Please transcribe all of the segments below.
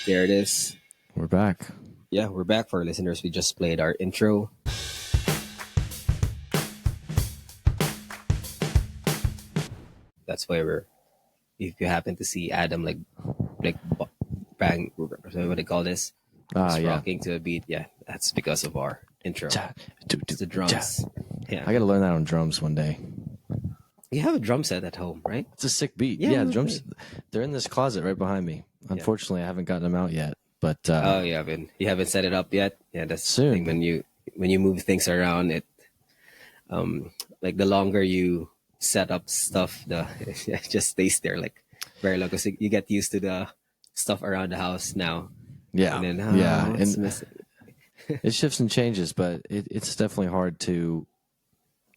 There it is. We're back. Yeah, we're back for our listeners. We just played our intro. That's why we're. If you happen to see Adam bang, what do they call this? Just Yeah. rocking to a beat. Yeah, that's because of our intro. It's the drums. Ja. Yeah, I got to learn that on drums one day. you have a drum set at home, right? It's a sick beat. Yeah, Yeah, we drums. play. They're in this closet right behind me. Unfortunately, I haven't gotten them out yet, but Oh, you haven't set it up yet. Yeah, that's the soon. thing when you move things around. Like the longer you set up stuff, it just stays there like very long because you get used to the stuff around the house now. Yeah, And then and missing? it shifts and changes, but it's definitely hard to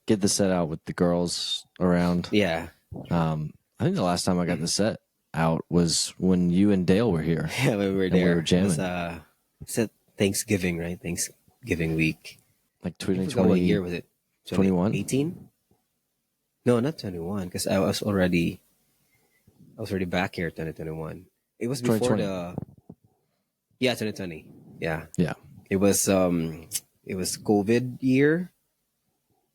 get the set out with the girls around. Yeah, I think the last time I got the set out was when you and Dale were here. yeah. When we were and there, we were jamming. It's Thanksgiving, right? Thanksgiving week. Like I forgot 2020. what year was it? 21? 18? No, not 21. Because I was already back here. 2021. It was before 2020. 2020. Yeah. Yeah. It was COVID year.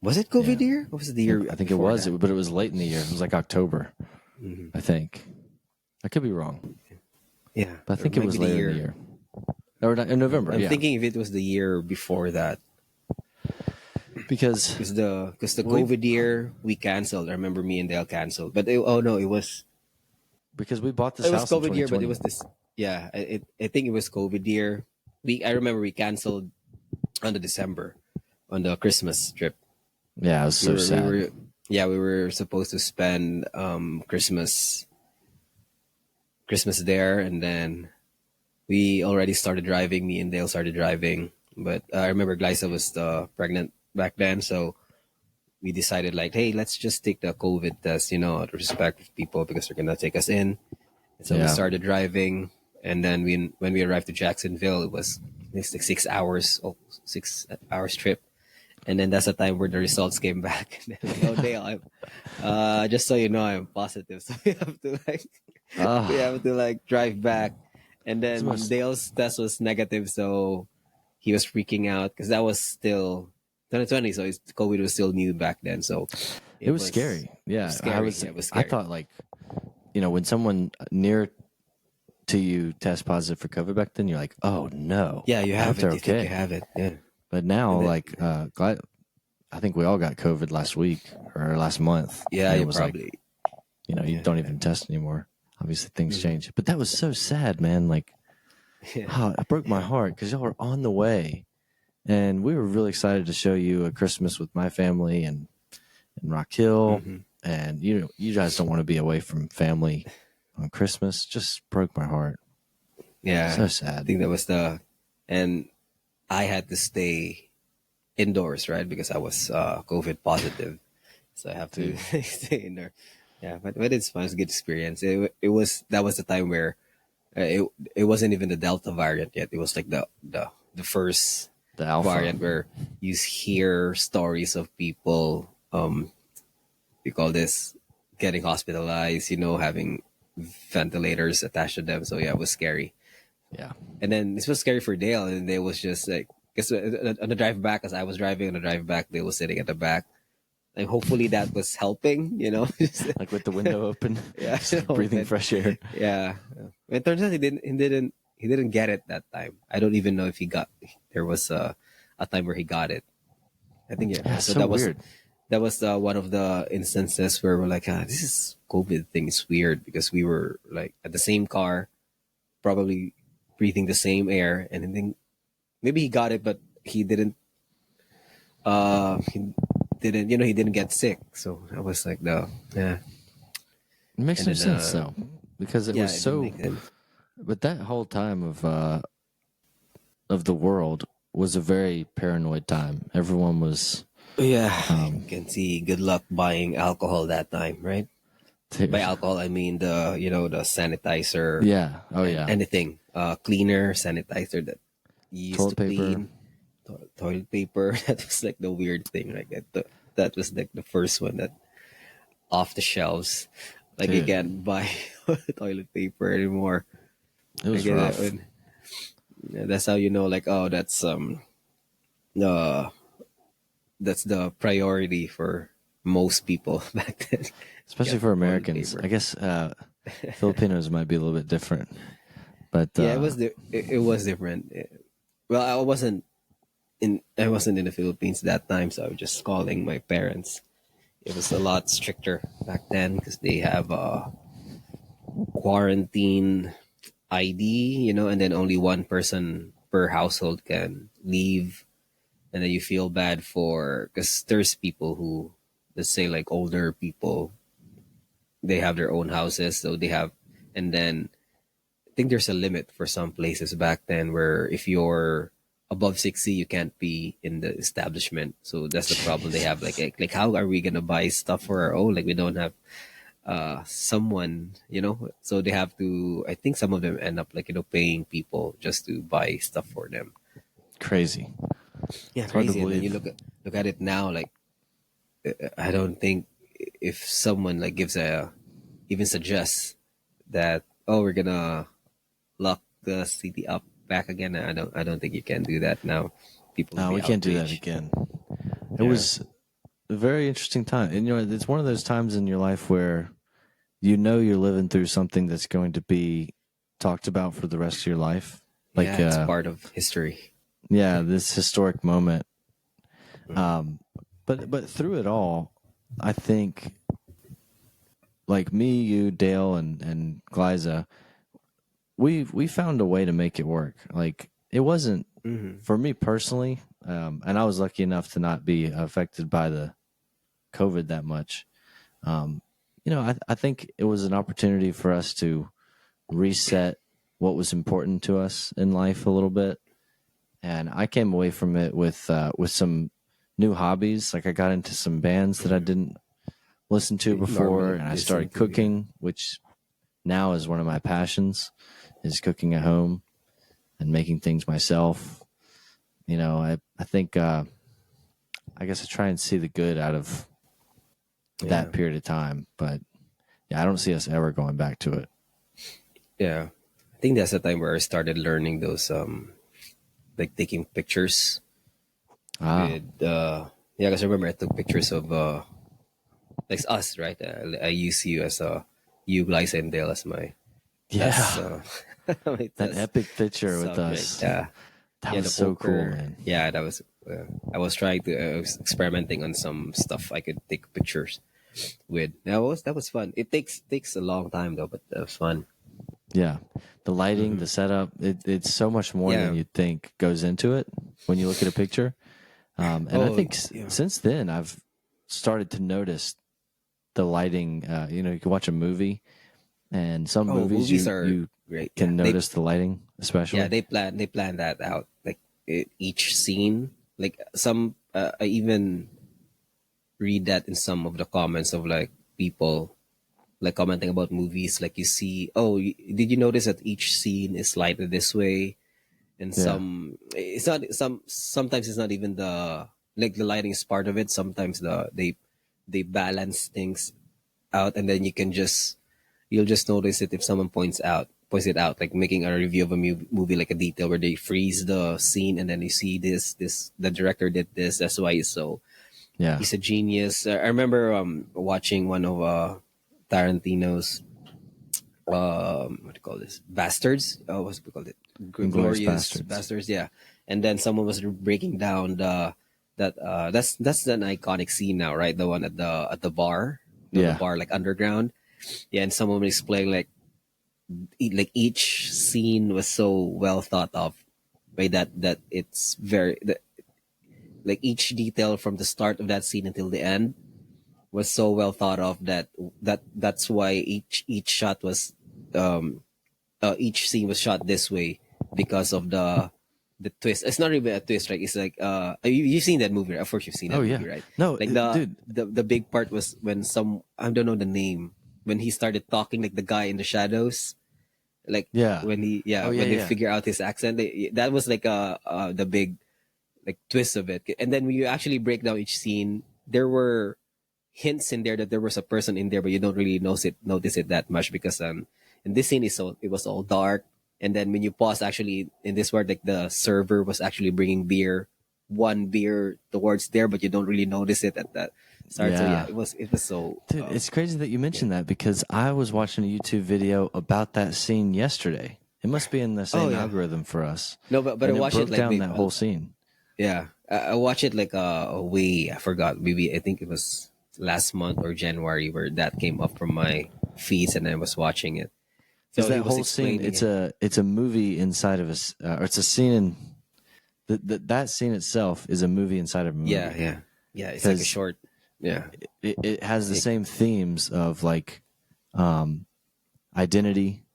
Was it COVID Yeah. year? What was it the year? I think it before was, that? but it was late in the year. It was like October, I think. I could be wrong, Yeah, but I think Or it was maybe later in the year. Or in November, I'm yeah. thinking if it was the year before that, Because because the COVID year we canceled. I remember me and Dale canceled, but it was we bought this house in COVID year, but 2020. it was this. Yeah, I think it was COVID year. I remember we canceled on the December on the Christmas trip. Yeah, it was so sad. We were supposed to spend Christmas there, and then we already started driving. Me and Dale started driving, but I remember Glyza was pregnant back then, so we decided like, hey, let's just take the COVID test, out of respect for people because they're gonna take us in. And so we Yeah. started driving, and then when we arrived to Jacksonville, it was like 6 hours trip. And then that's the time where the results came back. And then, oh, Dale, just so you know, I'm positive. So we have to drive back. And then It's Dale's test was negative, so he was freaking out because that was still 2020. So COVID was still new back then. So it was scary. Yeah, scary. It was scary. I thought when someone near to you test positive for COVID back then, you're like, oh no. Yeah, you have it. They're You think okay. you have it. Yeah. But now, And then- I think we all got COVID last week or last month. Yeah, And you it was probably. you don't even test anymore. Obviously, things change. But that was so sad, man. It broke my heart because y'all were on the way. And we were really excited to show you a Christmas with my family and Rock Hill. And you guys don't want to be away from family on Christmas. Just broke my heart. Yeah. So sad. I think that was and I had to stay indoors, right? Because I was COVID positive. So I have to stay indoors. Yeah, but it's fun. It's a good experience. That was the time where it wasn't even the Delta variant yet. It was like the first The Alpha variant where you hear stories of people we call this getting hospitalized, having ventilators attached to them. So yeah, it was scary. Yeah. And then this was scary for Dale, and Dale was just like, because on the drive back, as I was driving on the drive back, Dale was sitting at the back. And hopefully that was helping, like with the window open, yeah, just breathing fresh air. Yeah, it turns out he didn't get it that time. I don't even know if there was a time where he got it. I think yeah. So that was weird. That was one of the instances where we're like, this is COVID thing is weird because we were like at the same car, probably breathing the same air, and then maybe he got it, but he didn't. He didn't get sick. So I was like, no, yeah. It makes no sense though, because it was so. But that whole time of the world was a very paranoid time. Everyone was. Yeah, you can see. Good luck buying alcohol that time, right? By alcohol, I mean the sanitizer. Yeah. Oh yeah. Anything, cleaner, sanitizer that you used Toilet to paper. clean. Toilet paper. That was like the weird thing, right? That was like the first one that off the shelves. Like you can't buy toilet paper anymore. It I was get it. rough. Yeah, that's how you know, like, oh, uh that's the priority for most people back then. You Especially have for the toilet Americans. I paper. guess Filipinos might be a little bit different, but Yeah, it was different. Well, I wasn't in the Philippines that time, so I was just calling my parents. It was a lot stricter back then because they have quarantine ID, and then only one person per household can leave, and then you feel bad for because there's people who, let's say, like older people, they have their own houses, so they have, and then I think there's a limit for some places back then where if you're above 60, you can't be in the establishment. So that's the problem they have. Jesus. Like how are we gonna buy stuff for our own? Like we don't have someone, so they have to. I think some of them end up like paying people just to buy stuff for them. Crazy. Yeah, It's hard to crazy. And then you believe. look at it now. Like I don't think if someone like gives a even suggests that, oh, we're gonna lock the city up back again. I don't think you can do that now. People would No, be we can't do that outraged. again. It Yeah. was a very interesting time. And it's one of those times in your life where you know you're living through something that's going to be talked about for the rest of your life. Yeah, Like it's part of history. yeah, this historic moment. Mhm. But through it all, I think like me, you, Dale, and Glyza, we found a way to make it work. Like it wasn't Mhm. for me personally, and I was lucky enough to not be affected by the COVID that much. Um, I think it was an opportunity for us to reset what was important to us in life a little bit, and I came away from it with some new hobbies. Like I got into some bands that I Mhm. didn't listen to before, Normally and I listen started to, yeah. cooking, which now is one of my passions, is cooking at home and making things myself. I think I guess I try and see the good out of that Yeah. period of time, but yeah, I don't see us ever going back to it. Yeah. I think that's the time where I started learning those like taking pictures Ah, with yeah, because I remember I took pictures of like us, right? I use you as you, Liza, and Dale as my test yeah, my that test epic picture with subject. us. Yeah. That Yeah, was the so cool, poker. man. Yeah, that was. I was trying to. I was experimenting on some stuff I could take pictures with. That was fun. It takes a long time though, but it was fun. Yeah, the lighting, Hmm. the setup, it's so much more than Yeah. you'd think goes into it when you look at a picture. And I Oh, think yeah. since then, I've started to notice the lighting. You can watch a movie, and some Oh, movies movies you are you great. Yeah, can notice the lighting, yeah, especially. they plan that out. Like each scene. Like some, I even read that in some of the comments of like people like commenting about movies. Like you see, oh, did you notice that each scene is lighted this way? And Yeah, some, it's not sometimes it's not even the like the lighting is part of it. Sometimes they balance things out, and then you'll just notice it if someone points it out, like making a review of a movie, like a detail where they freeze the scene, and then you see this the director did this, that's why yeah, he's a genius. I remember watching one of Tarantino's what do you call this, Bastards, what's it called, it Inglorious Glorious Bastards. Bastards, yeah. And then someone was breaking down that's an iconic scene now, right? The one at the bar, the Yeah, bar like underground. Yeah, and someone was explaining like like each scene was so well thought of by that it's very like each detail from the start of that scene until the end was so well thought of that's why each shot was um each scene was shot this way because of the twist. It's not even a twist, right? It's like you've seen that movie, right? Of course you've seen oh that yeah. movie, right? No, Like dude. the big part was when some, I don't know the name, when he started talking like the guy in the shadows, like Yeah. when he, Oh yeah, yeah, when they yeah, figure out his accent, that was like the big like twist of it. And then when you actually break down each scene, there were hints in there that there was a person in there, but you don't really notice it that much because in this scene is so it was all dark, and then when you pause, actually in this word, like the server was actually bringing one beer towards there, but you don't really notice it at that start. So yeah, Yeah. it was so Dude, it's crazy that you yeah. mentioned that because I was watching a YouTube video about that scene yesterday. It must be in the Oh same yeah, algorithm for us. no, but I And it watched it broke like down maybe, that whole scene. yeah, I watched it like a way, I forgot, maybe I think it was last month or January where that came up from my feeds and I was watching it. Because So he that was whole scene, explaining it. it's a movie inside of or it's a scene in that scene itself is a movie inside of a Yeah, movie. yeah, yeah. It's like a Because short. Yeah, it has the it, same themes of like identity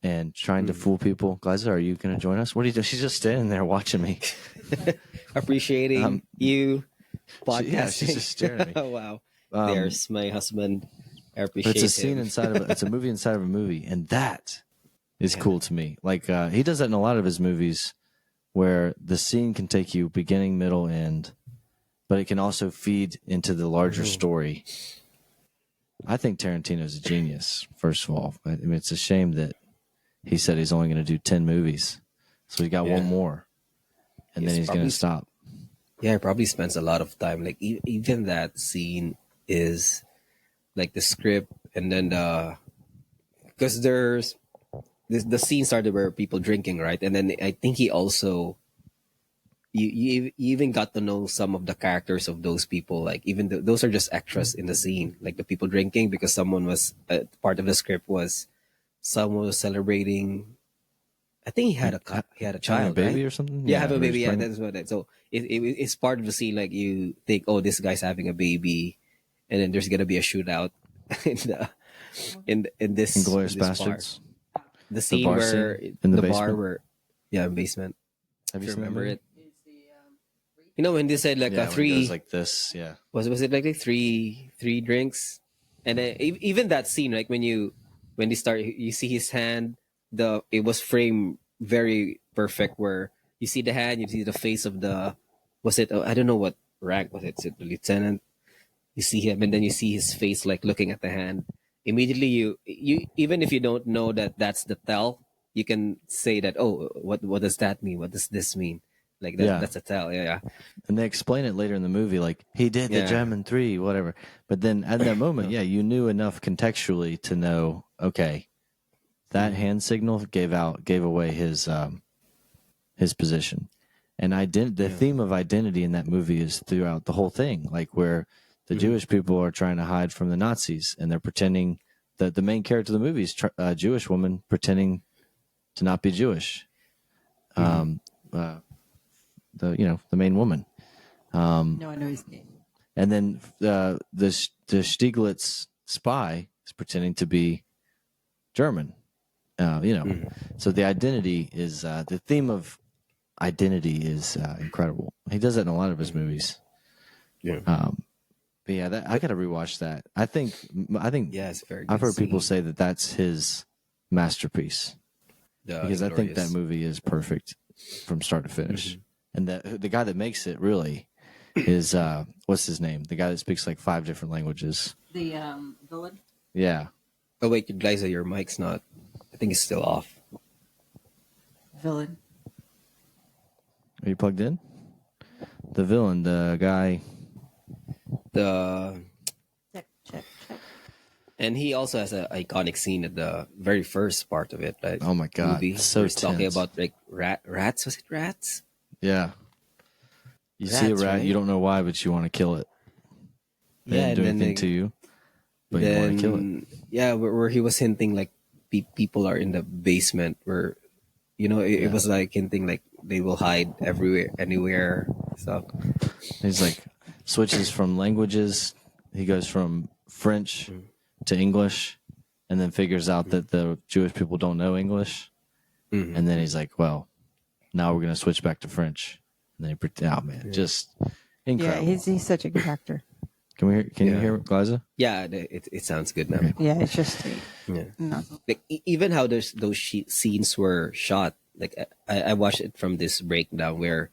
and trying to mm. fool people. Liza, are you going to join us? What are you doing? She's just standing there watching me. appreciating Um, you yeah, she's podcasting. just staring at me. Wow, Um, there's my husband. I but it's a appreciate scene him. inside of it's a movie inside of a movie, and that is Yeah. cool to me. Like he does that in a lot of his movies, where the scene can take you beginning, middle, end, but it can also feed into the larger Mhm. story. I think Tarantino's a genius. First of all, I mean, it's a shame that he said he's only going to do 10 movies, so he got one Yeah. more, and then He's he's going probably to stop. yeah. He probably spends a lot of time. Like even that scene is like the script, and then because there's the scene started where people drinking, right? And then I think he also you even got to know some of the characters of those people. Like even those are just extras in the scene, like the people drinking, because someone was part of the script was someone was celebrating. I think he had a Having a child, right? baby or something, Yeah, yeah, having a or he's baby. Yeah, pregnant. that's what it. So it's part of the scene. Like you think, oh, this guy's having a baby, and then there's gonna be a shootout in the in Inglorious this bar. Bastards, The the scene bar where scene in the the bar basement. where yeah, basement. Have If you you seen that remember movie? it, when they said like a Yeah, when he goes three like this. Yeah, was it like three drinks, and then even that scene, like when they start, you see his hand. It was framed very perfect, where you see the hand, you see the face of the was it? I don't know what rank was it. Is it the lieutenant? You see him, and then you see his face, like looking at the hand. Immediately, you even if you don't know that that's the tell, you can say that, oh, what does that mean? What does this mean? Like yeah. that's a tell. Yeah, And they explain it later in the movie, like he did the yeah, German three, whatever. But then at that moment, yeah. yeah, you knew enough contextually to know, okay, that Mm-hmm. hand signal gave away his position. And the Yeah. theme of identity in that movie is throughout the whole thing, like where the Mm-hmm. Jewish people are trying to hide from the Nazis, and they're pretending that the main character of the movie is a Jewish woman pretending to not be Jewish. Mm-hmm. Um, uh, the main woman. No, I know his name. And then the Stieglitz spy is pretending to be German. Mm-hmm. So the identity is the theme of identity is incredible. He does that in a lot of his movies. Yeah. But yeah, I got to rewatch that. I think Yeah, it's a very I've good heard people scene. say that that's his masterpiece The because I think that Inglorious. movie is perfect from start to finish. Mm-hmm. And the guy that makes it really is what's his name? The guy that speaks like 5 different languages. The villain. Yeah. Oh wait, Liza, your mic's not. I think it's still off. Villain. Are you plugged in? The villain, the guy. The Check. and he also has an iconic scene at the very first part of it, right? Oh my god, Movie where so he's talking tense. about like rats. Was it rats? Yeah. You see a Rats, rat, you right? don't know why, but you want to kill it. They Yeah, didn't do and then anything to you, but you want to kill it. yeah, where he was hinting like people are in the basement, where it Yeah. was like hinting like they will hide everywhere, anywhere. So He's like switches from languages. He goes from French to English and then figures out that the Jewish people don't know English. mm-hmm. And then he's like, well, now we're going to switch back to French. And then oh man, just Yeah, incredible. he's such a good actor. Can you Yeah. hear Glaza? Yeah, it sounds good now. Okay. Yeah, it's just Yeah. not. Like even how those scenes were shot. Like I watched it from this breakdown where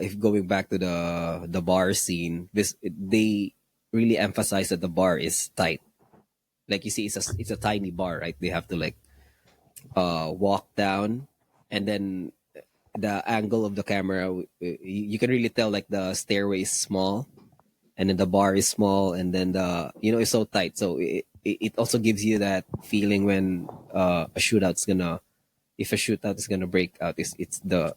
if going back to the bar scene, they really emphasize that the bar is tight. Like you see, it's a tiny bar, right? They have to like walk down, and then the angle of the camera, you can really tell like the stairway is small, and then the bar is small, and then the it's so tight. So it also gives you that feeling when a shootout's gonna if a shootout is gonna break out. It's the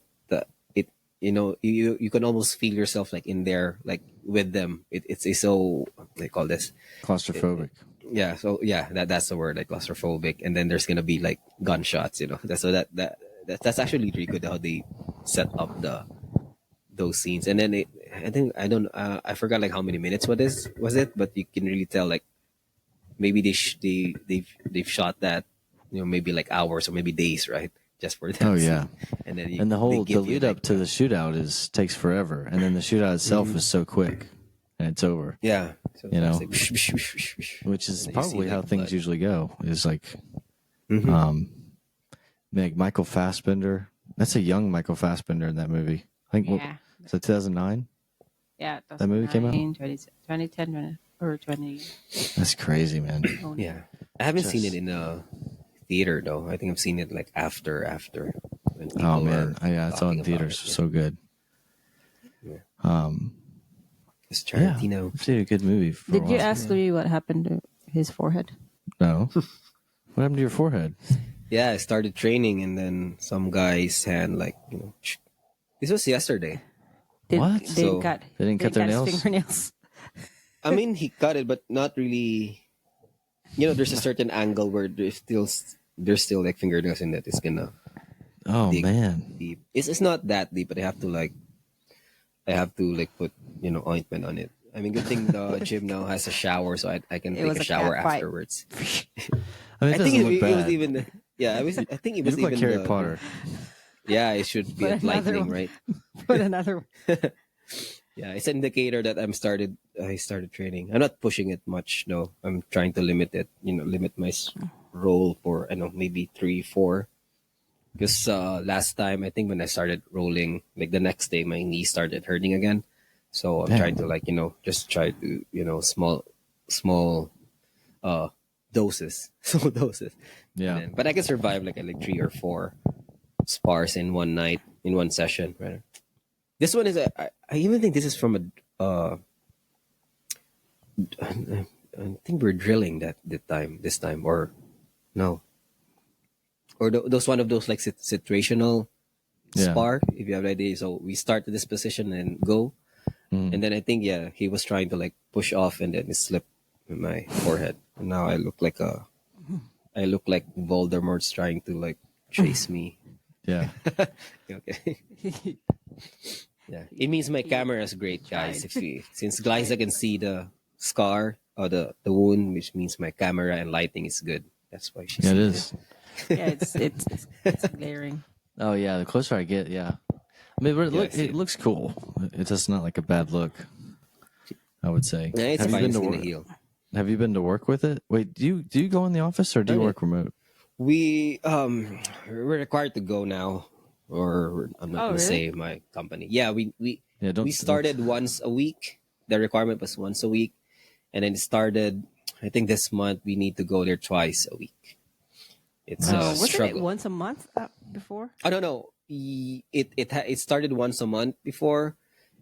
it you can almost feel yourself like in there, like with them. It's so what do they call this? Claustrophobic. Yeah, so yeah, that's the word, like claustrophobic. And then there's gonna be like gunshots, that's so that's actually really good how they set up those scenes. And then I think I don't I forgot like how many minutes was it, but you can really tell like maybe they've shot that, maybe like hours or maybe days, right, just for that Oh yeah. scene. And then And the they whole the give you lead up like to the shootout takes forever, and then the shootout itself is so quick, and it's over. yeah, so You know, it's like, which is and then you see, probably how like, things blood. usually go. Is like, Mhm. like Michael Fassbender. That's a young Michael Fassbender in that movie. I think Yeah. so. 2009. Yeah, That movie came out. 2009, 2010, or 20. That's crazy, man. Oh, no. Yeah, I haven't seen it Just in a theater though. I think I've seen it like after when oh people man, were yeah, it's talking on about theaters. it. Yeah, So good. yeah. Um, It's yeah, Tarantino. I've seen a good movie for a Did you while. ask Louis what happened to his forehead? No, what happened to your forehead? Yeah, I started training, and then some guy's hand, like, this was yesterday. Did What? didn't So cut They didn't cut didn't their cut his nails? fingernails? I mean, he cut it, but not really. There's a certain angle where there's still like fingernails in it. It's gonna Oh dig man. deep. It's not that deep, but I have to put ointment on it. I mean, good thing the gym now has a shower, so I can It take was a a shower cat fight. afterwards. I mean, it I think doesn't it, look it was bad. even yeah. I think it You was look like even Harry the Potter. yeah. It should be Put at another lightning, one. right? Put another one. Yeah, it's an indicator that I started training. I'm not pushing it much. No, I'm trying to limit it. Limit my roll for I don't know, maybe 3, 4. Because last time I think when I started rolling, like the next day my knee started hurting again. So I'm trying to Damn. just try to small uh doses, small doses, and Yeah. then but I can survive like 3 or 4 spars in one night, in one session. Right. This one is I even think this is from a I think we're drilling this time, or no, or those one of those like situational Yeah. spar, if you have an idea. So we start to this position and go, and Mm. then I think, yeah, he was trying to like push off, and then it slipped in my forehead, and now I look like Voldemort's trying to like chase me. Yeah. Okay. Yeah, it means my camera is He great, guys. tried. Since Glyza can see the scar or the wound, which means my camera and lighting is good. That's why she Yeah, it sees it. is. Yeah, it's glaring. Oh yeah, the closer I get, yeah. I mean, but Yeah, I see it it. looks cool. It's just not like a bad look, I would say. Yeah, it's Have you fine. been It's to gonna work? heal. Have you been to work with it? Wait, do you go in the office or do Oh, you yeah. work remote? We're required to go now, or I'm not Oh, gonna really? say my company. Yeah, Yeah, we started once a week. The requirement was once a week, and then it started. I think this month we need to go there twice a week. It's a Oh, Nice. wasn't it struggle. once a month before? I don't know. It started once a month before,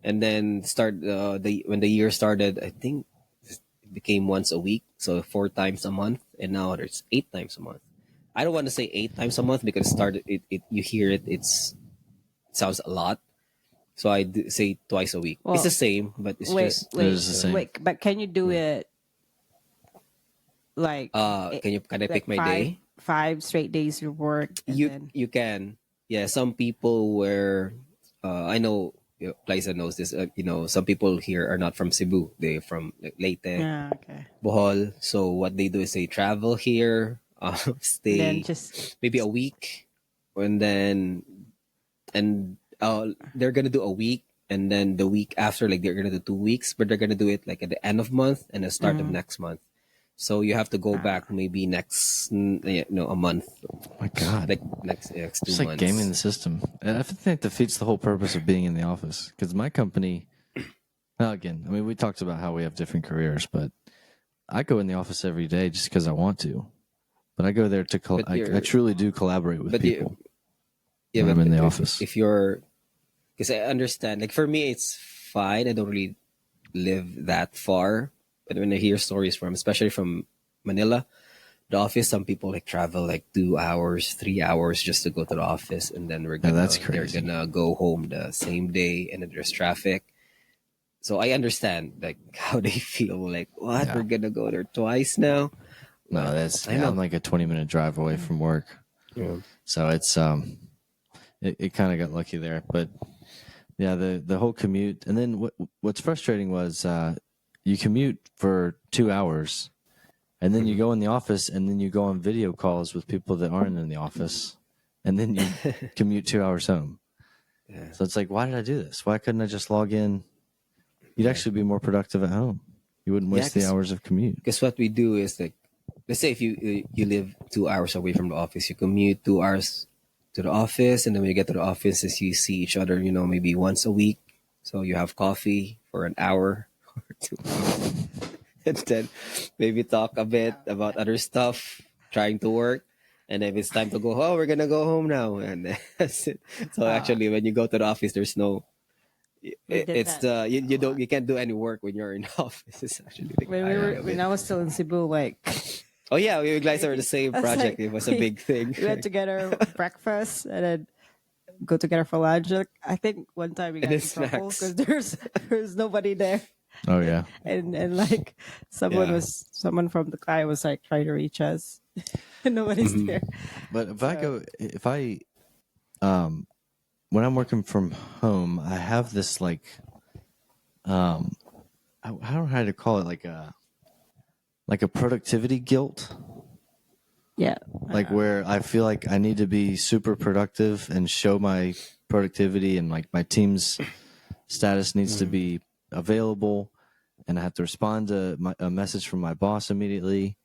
and then when the year started, I think it became once a week, so 4 times a month, and now there's 8 times a month. I don't want to say 8 times a month because you hear it sounds a lot, so say twice a week. It's the Well, same, but it's wait, just It wait, is the same. wait. But can you do it like can I pick like my five day? five straight days you work and You then you can. Yeah, some people were I know, Liza knows this. Some people here are not from Cebu. They're from like Leyte, yeah, okay. Bohol. So what they do is they travel here, And then stay just maybe a week, and then they're gonna do a week, and then the week after, like they're gonna do 2 weeks, but they're gonna do it like at the end of month and the start of mhm. next month. So you have to go back maybe next, a month, Oh my God. like next two Just like gaming months. the system. And I think that defeats the whole purpose of being in the office. Because my company, well, again, I mean, we talked about how we have different careers, but I go in the office every day just because I want to. but I go there to But I truly do collaborate with but you, people yeah, when I'm but in the office. if you're, because I understand, like for me, it's fine. I don't really live that far, but when I hear stories from, especially from Manila, the office, some people like travel like 2 hours, 3 hours just to go to the office, and then Yeah, that's they're crazy. gonna go home the same day, and then there's traffic. So I understand like how they feel. Like, what? Yeah. We're gonna go there twice now? No, But I I'm know. like a 20-minute drive away from work. Yeah. So it's it kind of got lucky there, but yeah, the whole commute, and then what's frustrating was you commute for 2 hours, and then you Mhm. go in the office, and then you go on video calls with people that aren't in the office, and then you commute 2 hours home. Yeah. So it's like, why did I do this? Why couldn't I just log in? You'd Yeah. actually be more productive at home. You wouldn't Yeah. waste the hours of commute. Because what we do is like, let's say if you live 2 hours away from the office, you commute 2 hours to the office, and then when you get to the office, is you see each other, maybe once a week. So you have coffee for an hour or 2 hours, and then maybe talk a bit about other stuff, trying to work. And if it's time to go home, we're gonna go home now, and that's it. So Uh, actually, when you go to the office, there's no. we did It's that the a lot. you can't do any work when you're in the office. It's actually like tiring a When bit. I was still in Cebu, like Oh yeah, we guys are the same I was project. like It was a big thing. we went together breakfast and then go together for lunch. Like, I think one time we And got then in trouble snacks. because there's nobody there, Oh yeah, and like Yeah. someone from the client was like trying to reach us, and nobody's Mhm. there. but So if I um when I'm working from home, I have this like um I don't know how to call it, like a productivity guilt, yeah, like where I feel like I need to be super productive and show my productivity, and like my team's status needs to Mhm. be available, and I have to respond to a message from my boss immediately.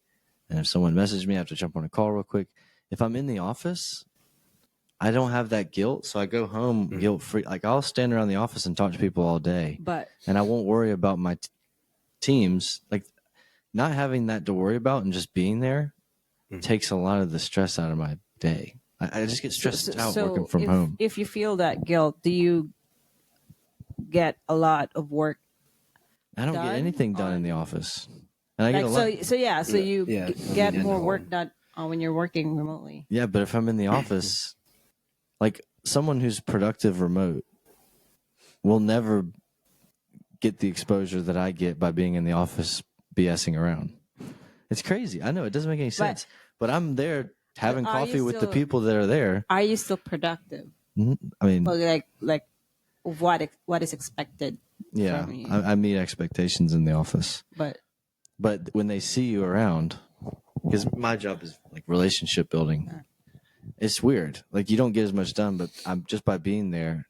And if someone messaged me, I have to jump on a call real quick. If I'm in the office, I don't have that guilt, so I go home Mhm. guilt free. Like I'll stand around the office and talk to people all day, but and I won't worry about my teams. Like not having that to worry about and just being there Mhm. takes a lot of the stress out of my day. I just get stressed out working from home. if you feel that guilt, do you get a lot of work I don't get done anything done in the on office, and I get like a lot. so you Yeah, I get mean, at more work home. done when you're working remotely? Yeah, but if I'm in the office, like someone who's productive remote will never get the exposure that I get by being in the office BSing around. It's crazy. I know it doesn't make any But sense, but I'm there having are you coffee with the still people that are there. productive? I mean, Well, like what is expected yeah, from you? I meet expectations in the office, But but when they see you around, because my job is like relationship building, it's weird. Like you don't get as much done, but I'm just by being there.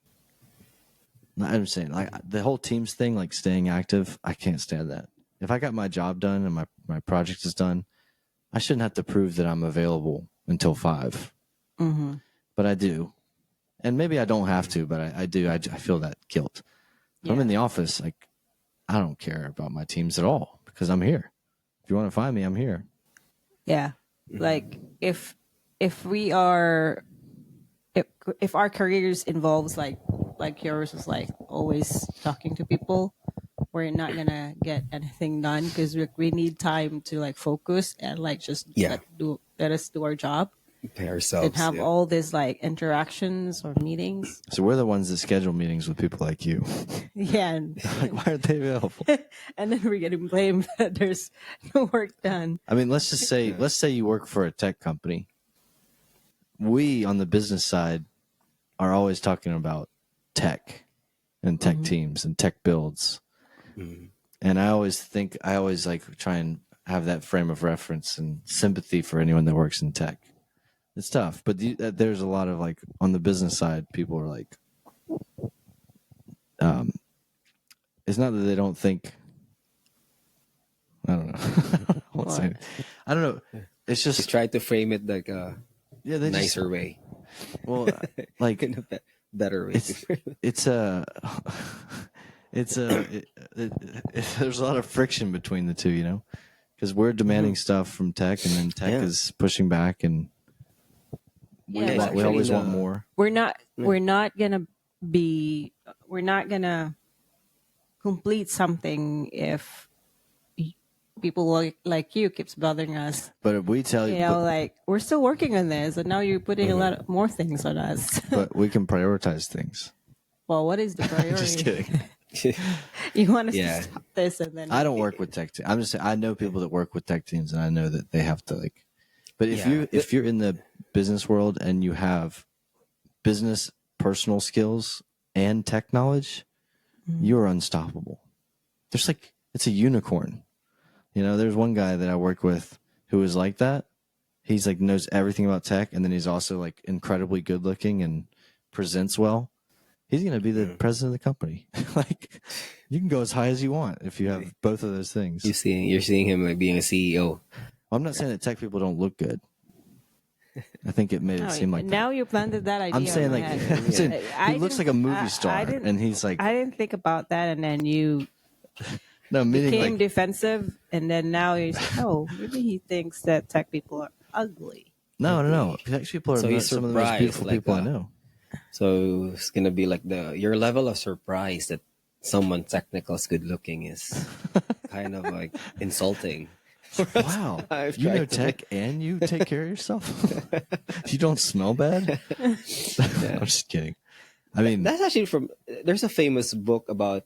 I'm saying like the whole teams thing, like staying active. I can't stand that. If I got my job done and my project is done, I shouldn't have to prove that I'm available until 5. mm-hmm. But I do, and maybe I don't have to, but I do. I feel that guilt. If I'm Yeah, in the office, like I don't care about my teams at all because I'm here. If you want to find me, I'm here. yeah. Like if we are if if our careers involves like yours is like always talking to people, we're not gonna get anything done because we need time to like focus and like just Yeah, let us do our job pay and ourselves. have Yeah. all these like interactions or meetings. So we're the ones that schedule meetings with people like you. Yeah, Like, why aren't they available? and then we're getting blamed that there's no work done. I mean, let's say you work for a tech company. We on the business side are always talking about tech and tech teams and tech builds. Mhm. And I always like try and have that frame of reference and sympathy for anyone that works in tech. It's tough, but there's a lot of like on the business side, people are like, it's not that they don't think. I don't know. I won't say What? it. I don't know. It's Just just try to frame it like a yeah. They just nicer way, well, like in a better way to it's frame it. it's a it's a there's a lot of friction between the two, you know, because we're demanding stuff from tech, and then tech Yeah. is pushing back, and Yeah, it's we actually always the- want more. we're not gonna we're not gonna complete something if people like you keeps bothering us. But if we tell you, You know, like we're still working on this, and now you're putting a lot of more things on us. but we can prioritize things. Well, what is the priority? Just kidding. You want us Yeah. to stop this, and then I don't work with tech teams. I'm just saying, I know people that work with tech teams, and I know that they have to like. But Yeah. if you're in the business world and you have business personal skills and tech knowledge, you're unstoppable. There's like it's a unicorn. You know, there's one guy that I work with who is like that. He's like knows everything about tech, and then he's also like incredibly good looking and presents well. He's going to be the president of the company. Like, you can go as high as you want if you have both of those things. You're seeing him like being a CEO. I'm not saying that tech people don't look good. I think it made it seem like now that. you planted that idea. I'm saying in my like head. I'm saying I he looks like didn't- a movie I star, didn't- and he's like I didn't think about that, and then you no meaning became like defensive, and then now you're like, oh, maybe he thinks that tech people are ugly. no. Tech people are So he's some of the most surprised, beautiful like, people I know. So it's gonna be like your level of surprise that someone technical is good looking is kind of like insulting. Wow, I've you know tried to tech and you take care of yourself. You don't smell bad. I'm just kidding. I mean, That's actually from. There's a famous book about.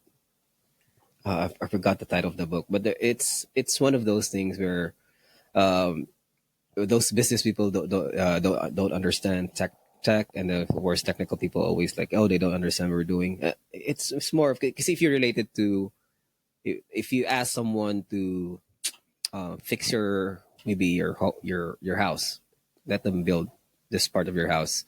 I forgot the title of the book, but it's one of those things where those business people don't understand tech, and the worst technical people always like, oh, they don't understand what we're doing. It's more of because if you relate it to if you ask someone to fix your maybe your house, let them build this part of your house.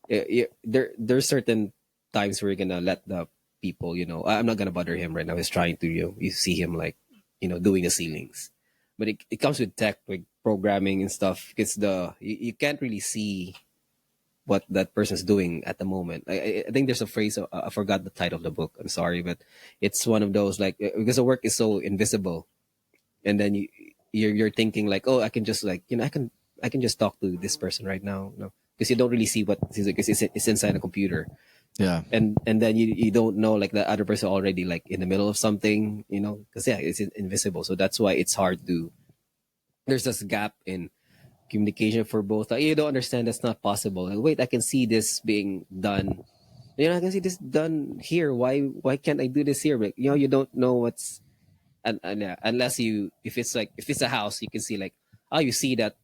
There's certain times where you're gonna let the people, I'm not gonna bother him right now. He's trying to you see him like doing the ceilings, but it comes with tech like programming and stuff. It's you can't really see what that person's doing at the moment. I think there's a phrase. I forgot the title of the book. I'm sorry, but it's one of those like because the work is so invisible, and then you're thinking like, oh, I can just like I can just talk to this person right now, no, because you don't really see what because it's inside a computer, yeah, and then you don't know like the other person already like in the middle of something, because it's invisible. So that's why it's hard to. There's this gap in communication for both. Like, you don't understand that's not possible. Like, wait, I can see this being done. I can see this done here. Why can't I do this here? Like, you don't know what's and yeah, unless if it's a house, you can see like, oh, you see that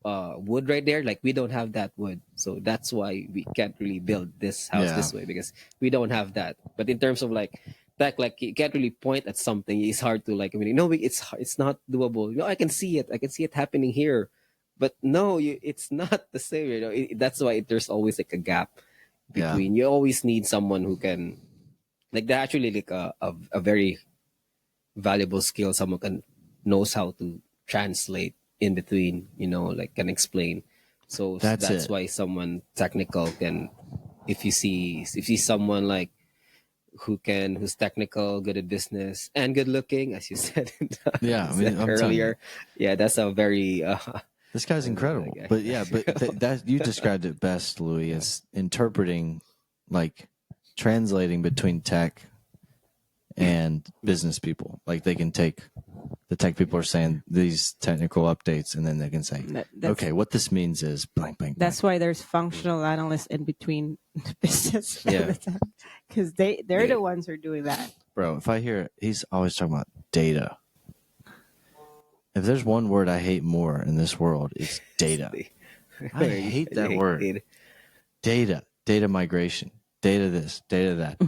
wood right there. Like we don't have that wood, so that's why we can't really build this house Yeah. this way because we don't have that. But in terms of like tech, like you can't really point at something. It's hard to like. I mean, no, it's not doable. I can see it. I can see it happening here, but no, it's not the same. That's why there's always like a gap between. You always need someone who can like they're actually like a very valuable skill. Someone can knows how to translate in between, like can explain. So That's that's it. why someone technical can, if you see someone like who's technical, good at business, and good looking, as you said, Yeah, I mean, I'm telling you. earlier. Yeah, that's a very. This guy's incredible. Okay. But yeah, but that you described it best, Louis, as interpreting, like translating between tech and business people. Like they can take the tech people are saying these technical updates, and then they can say, okay, what this means is blank, blank. That's why there's functional analysts in between business. Yeah. Because they're the ones who are doing that. Bro, if I hear he's always talking about data. If there's one word I hate more in this world, it's data. I hate that word. Data migration, data this, data that,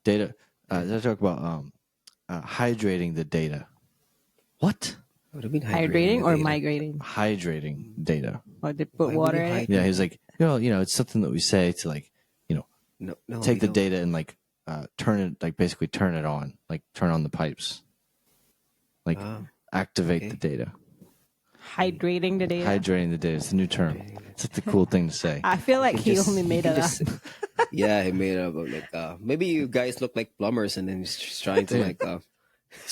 data. They talk about hydrating the data. What? What do you mean Hydrating or data? migrating? Hydrating data. Or they put Why would water you in it? hydrate? Yeah, he's like, it's something that we say to like, No, take we the don't. data and like turn it, like basically turn it on, like turn on the pipes, like activate okay. the data. Hydrating the data. Hydrating the data. It's a new term. It's like the cool thing to say. I feel like he only made it up. Yeah, he made it up. Like maybe you guys look like plumbers, and then he's just trying to like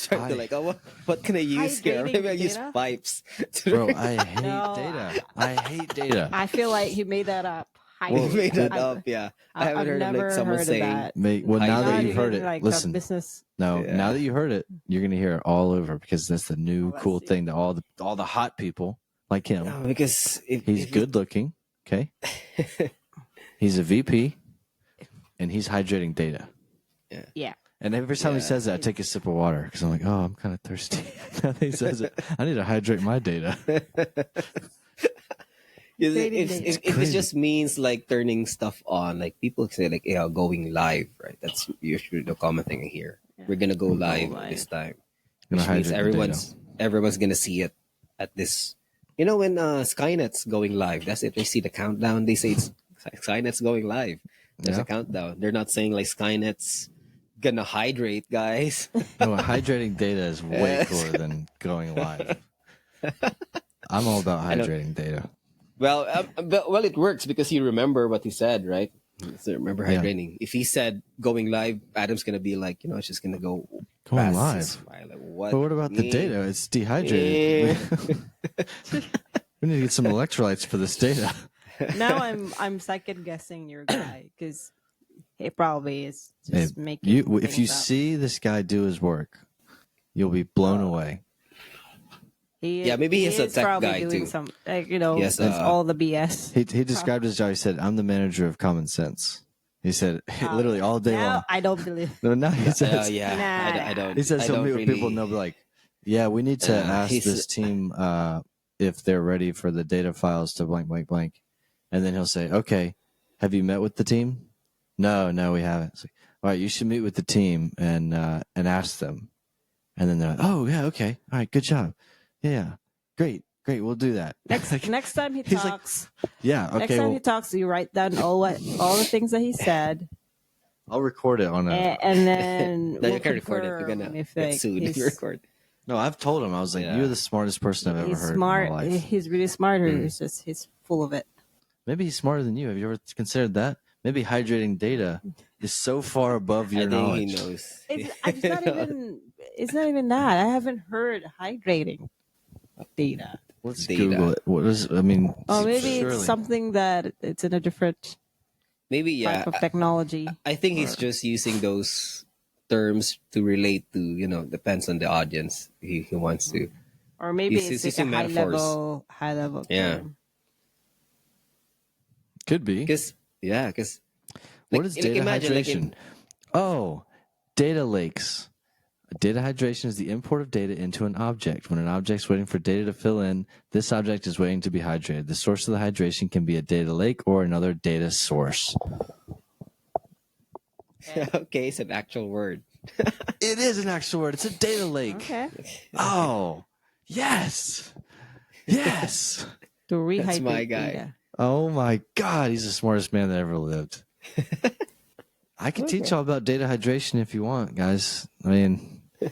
Trying to like, oh, what can I use here? Hydrating Maybe I use data? pipes. Bro, I hate No, data. I hate data. I feel like he made that up. You Well, made that I've, up, yeah. I haven't I've heard of like never someone heard of saying, that. Mate, well, now that Not you've heard even it, like listen. a business. No, Yeah. now that you heard it, you're gonna hear it all over because that's the new Let's cool see. thing to all the hot people like him. no, because He's if good looking. Okay, he's a VP, and he's hydrating data. Yeah. And every time he Yeah. says that, I take a sip of water because I'm like, oh, I'm kind of thirsty. Now that he says it, I need to hydrate my data. Dating if, data. if, if it just means like turning stuff on, like people say like, yeah, going live, right? That's usually the common thing I hear. We're gonna go live live. this time, Gonna which means hydrate the everyone's gonna see it at this. You know when Skynet's going live, that's it. They see the countdown. They say it's Skynet's going live. There's Yeah. a countdown. They're not saying like Skynet's gonna hydrate, guys. No, hydrating data is way cooler than going live. I'm all about don't- hydrating data. Well, well, it works because you remember what he said, right? So remember Yeah. hydrating. If he said going live, Adam's gonna be like, it's just gonna go Going past live. his file. Like, what? But what about the Yeah. data? It's dehydrated. Yeah. We need to get some electrolytes for this data. Now I'm second guessing your guy because he probably is Hey, just making. if you things up. see this guy do his work, you'll be blown away. Yeah, maybe he's a is tech probably guy, doing too. some, Yes, that's all the BS. He described his job. He said, "I'm the manager of common sense." He said, literally all day now long. I don't believe. No, now he says, yeah. Nah. I don't. he says I he'll don't meet with really, people and they'll be like, "Yeah, we need to ask he's- this team if they're ready for the data files to blank blank blank," and then he'll say, "Okay, have you met with the team?" No, we haven't. It's like, all right, you should meet with the team and ask them, and then they're like, "Oh yeah, okay, all right, good job, yeah, great, we'll do that." Next time he he's like, talks, yeah, okay, next time well, he talks, you write down all the things that he said, I'll record it on a. and then No, we'll you can't record it. You're confirm gonna if get like, sued if you he's, record. No, I've told him. I was like, Yeah. "You're the smartest person I've ever he's heard smart. in my life." He's really smart. Or he's just he's full of it. Maybe he's smarter than you. Have you ever considered that? Maybe hydrating data is so far above your I think knowledge. he knows. It's not even. It's not even that. I haven't heard hydrating data. Let's Data. Google it. What is? I mean, Oh, maybe surely. it's something that it's in a different Maybe yeah. type of technology. I think he's just using those terms to relate to, depends on the audience he wants to. Or maybe He's it's like a using metaphors. high level Yeah. term. Could be. Because What is data hydration? Data lakes. Data hydration is the import of data into an object. When an object is waiting for data to fill in, this object is waiting to be hydrated. The source of the hydration can be a data lake or another data source. okay, it's an actual word. It is an actual word. It's a data lake. Okay. Oh, yes. Yes. To rehydrate my guy. data. Oh my God, he's the smartest man that ever lived. I can teach all about data hydration if you want, guys. I mean, I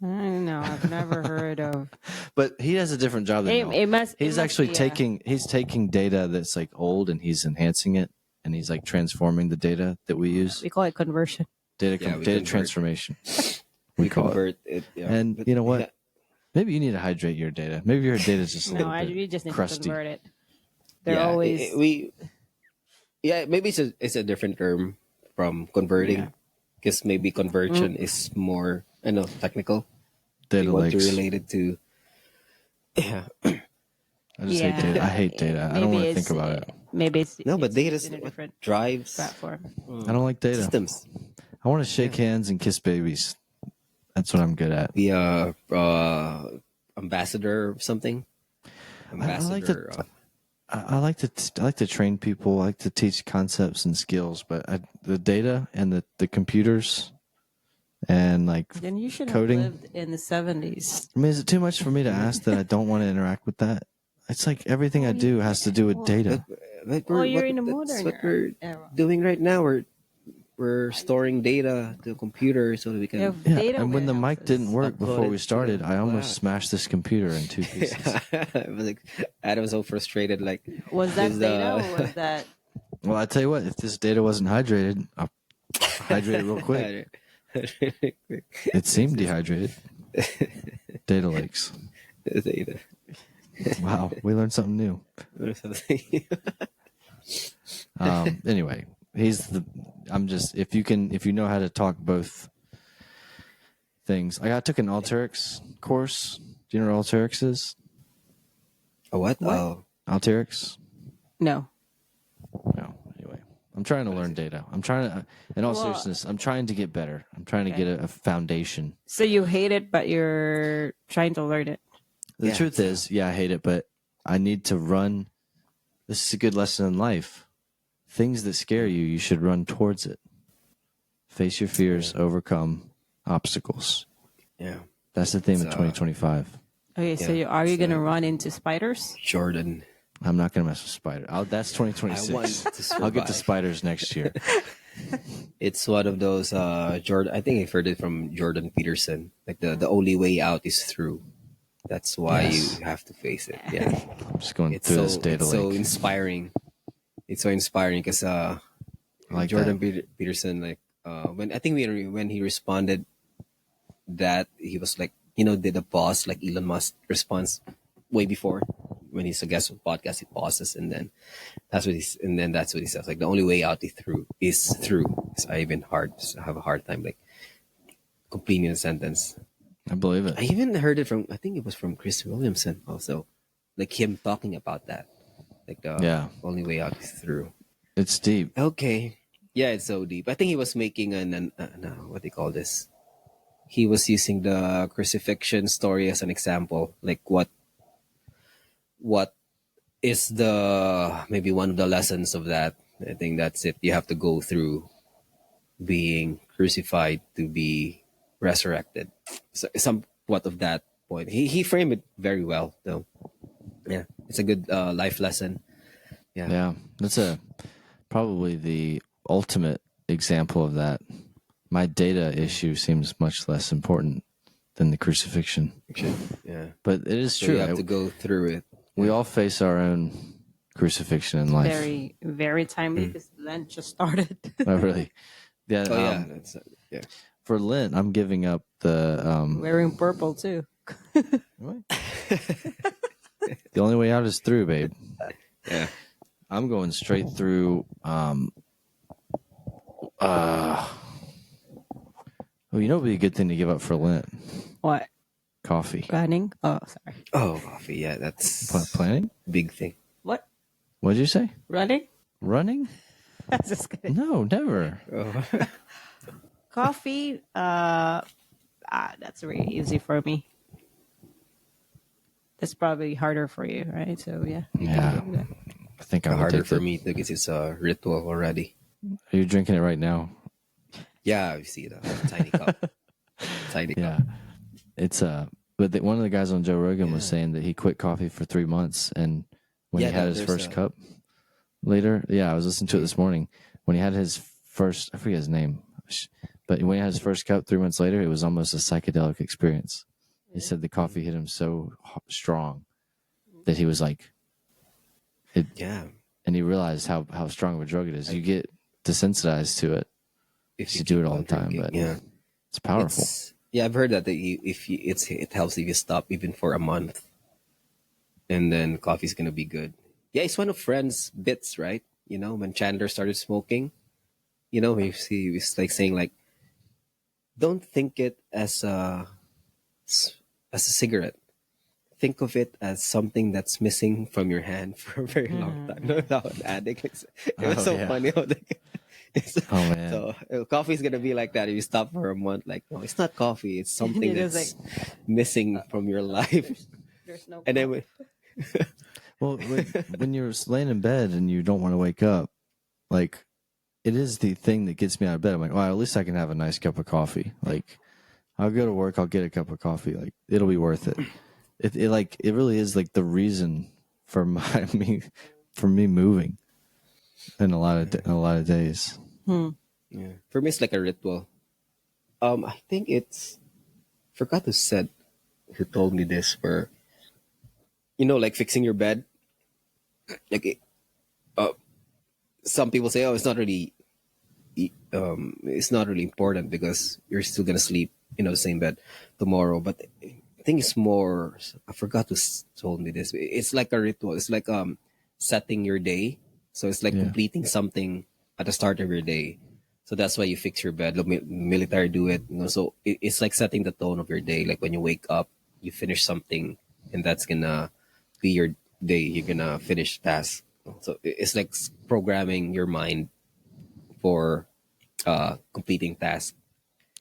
don't know. I've never heard of. but he has a different job than you. He's actually taking data that's like old and he's enhancing it, and he's like transforming the data that we use. We call it conversion. We Data convert. transformation. We call it. convert it. Yeah. And But- you know what? yeah. Maybe you need to hydrate your data. Maybe your data is just a No, little bit we just need crusty. to convert it. They're Yeah, always. maybe it's a different term from converting, because maybe conversion is more technical. Data You want to lakes. relate it to I just hate data. I hate data. I don't want to think about it. Maybe it's no, but it's data used is in a what different drives platform. I don't like data. systems. I want to shake hands and kiss babies. That's what I'm good at. Be a ambassador or something. Ambassador. I like to train people. I like to teach concepts and skills, but the data and the computers and like Then you should coding. have lived in the 70s. I mean, is it too much for me to ask that I don't want to interact with that? It's like everything I do has to do with data. You're in a that's modern what we're era. doing right now. We're storing data to a computer so that we can. You have Yeah, data and when the mic warehouses. didn't work Upload before it we to started, the I almost cloud. smashed this computer in two pieces. Adam's so frustrated. Like, Was that is, data or was that? Well, I tell you what, if this data wasn't hydrated, I'll hydrate it real quick. It seemed dehydrated. Data lakes. Wow, we learned something new. Anyway, if you know how to talk both things. I took an Alteryx course. Do you know what Alteryx is? A what? What? Oh, Alteryx? No. No. Anyway, I'm trying to learn data. In all seriousness, I'm trying to get better. I'm trying to get a foundation. So you hate it, but you're trying to learn it. The truth is, I hate it, but I need to run. This is a good lesson in life. Things that scare you, you should run towards it. Face your fears, overcome obstacles. yeah. That's the theme of 2025. Okay, so Yeah, are you going to run into spiders? Jordan. I'm not going to mess with spiders. That's 2026. I want to survive. I'll get the spiders next year. It's one of those Jordan. I think I've heard it from Jordan Peterson. Like the only way out is through. That's why Yes. you have to face it. Yeah, I'm just going through this data it's lake. so inspiring. It's so inspiring because like Jordan Peterson, like when I think when he responded that he was like, did a pause like Elon Musk response way before when he's a guest on podcast, he pauses and then that's what he says. Like the only way out is through. So I have a hard time like completing a sentence. I believe it. I even heard it I think it was from Chris Williamson also, like him talking about that. Like the only way out is through. It's deep. Okay. Yeah, it's so deep. I think he was making what do you call this? He was using the crucifixion story as an example. Like what is maybe one of the lessons of that? I think that's it. You have to go through being crucified to be resurrected. So somewhat of that point. He framed it very well though. Yeah. It's a good life lesson. Yeah. That's probably the ultimate example of that. My data issue seems much less important than the crucifixion. Yeah. But it is So true. you have to go through it. We all face our own crucifixion in life. Very, very timely because Lent just started. Oh, really? Yeah. Oh yeah. Yeah. For Lent, I'm giving up the Wearing purple too. What? The only way out is through, babe. Yeah. I'm going straight through. You know, it'd be a good thing to give up for Lent. What? Coffee. Running? Oh, sorry. Oh, coffee. Yeah, that's Planning? big thing. What? What did you say? Running? Running? That's just kidding. No, never. Coffee? That's really easy for me. That's probably harder for you, right? So yeah. Yeah. I think I would Harder take for me because it's a ritual already. Are you drinking it right now? Yeah, I see that tiny cup. Tiny Yeah. cup. It's but one of the guys on Joe Rogan was saying that he quit coffee for 3 months, and when he had his first cup later, I was listening to it this morning. When he had his first, I forget his name, but when he had his first cup 3 months later, it was almost a psychedelic experience. He said the coffee hit him so strong that he was like, Yeah. and he realized how strong of a drug it is. You get desensitized to it if you do it all the time, but it's powerful. I've heard that it helps if you stop even for a month, and then coffee's gonna be good. Yeah, it's one of Friends' bits, right? When Chandler started smoking, he was like saying like, don't think it as a cigarette. Think of it as something that's missing from your hand for a very long time. No, that was addict. It was so funny. Man. So coffee is gonna be like that if you stop for a month. Like, no, it's not coffee. It's something that's missing from your life. There's no. And then Well, when you're laying in bed and you don't want to wake up, like, it is the thing that gets me out of bed. I'm like, well, at least I can have a nice cup of coffee. Like, I'll go to work, I'll get a cup of coffee. Like, it'll be worth it. It really is like the reason for me moving in a lot of days. Yeah, for me it's like a ritual. I think forgot who told me this, where like fixing your bed. Like some people say, oh, it's not really it's not really important because you're still gonna sleep, the same bed tomorrow. But I think it's more. I forgot who told me this. It's like a ritual. It's like setting your day. So it's like Yeah. completing something at the start of your day. So that's why you fix your bed. The military do it. So it's like setting the tone of your day. Like when you wake up, you finish something, and that's gonna be your day. You're gonna finish tasks. So it's like programming your mind for completing tasks.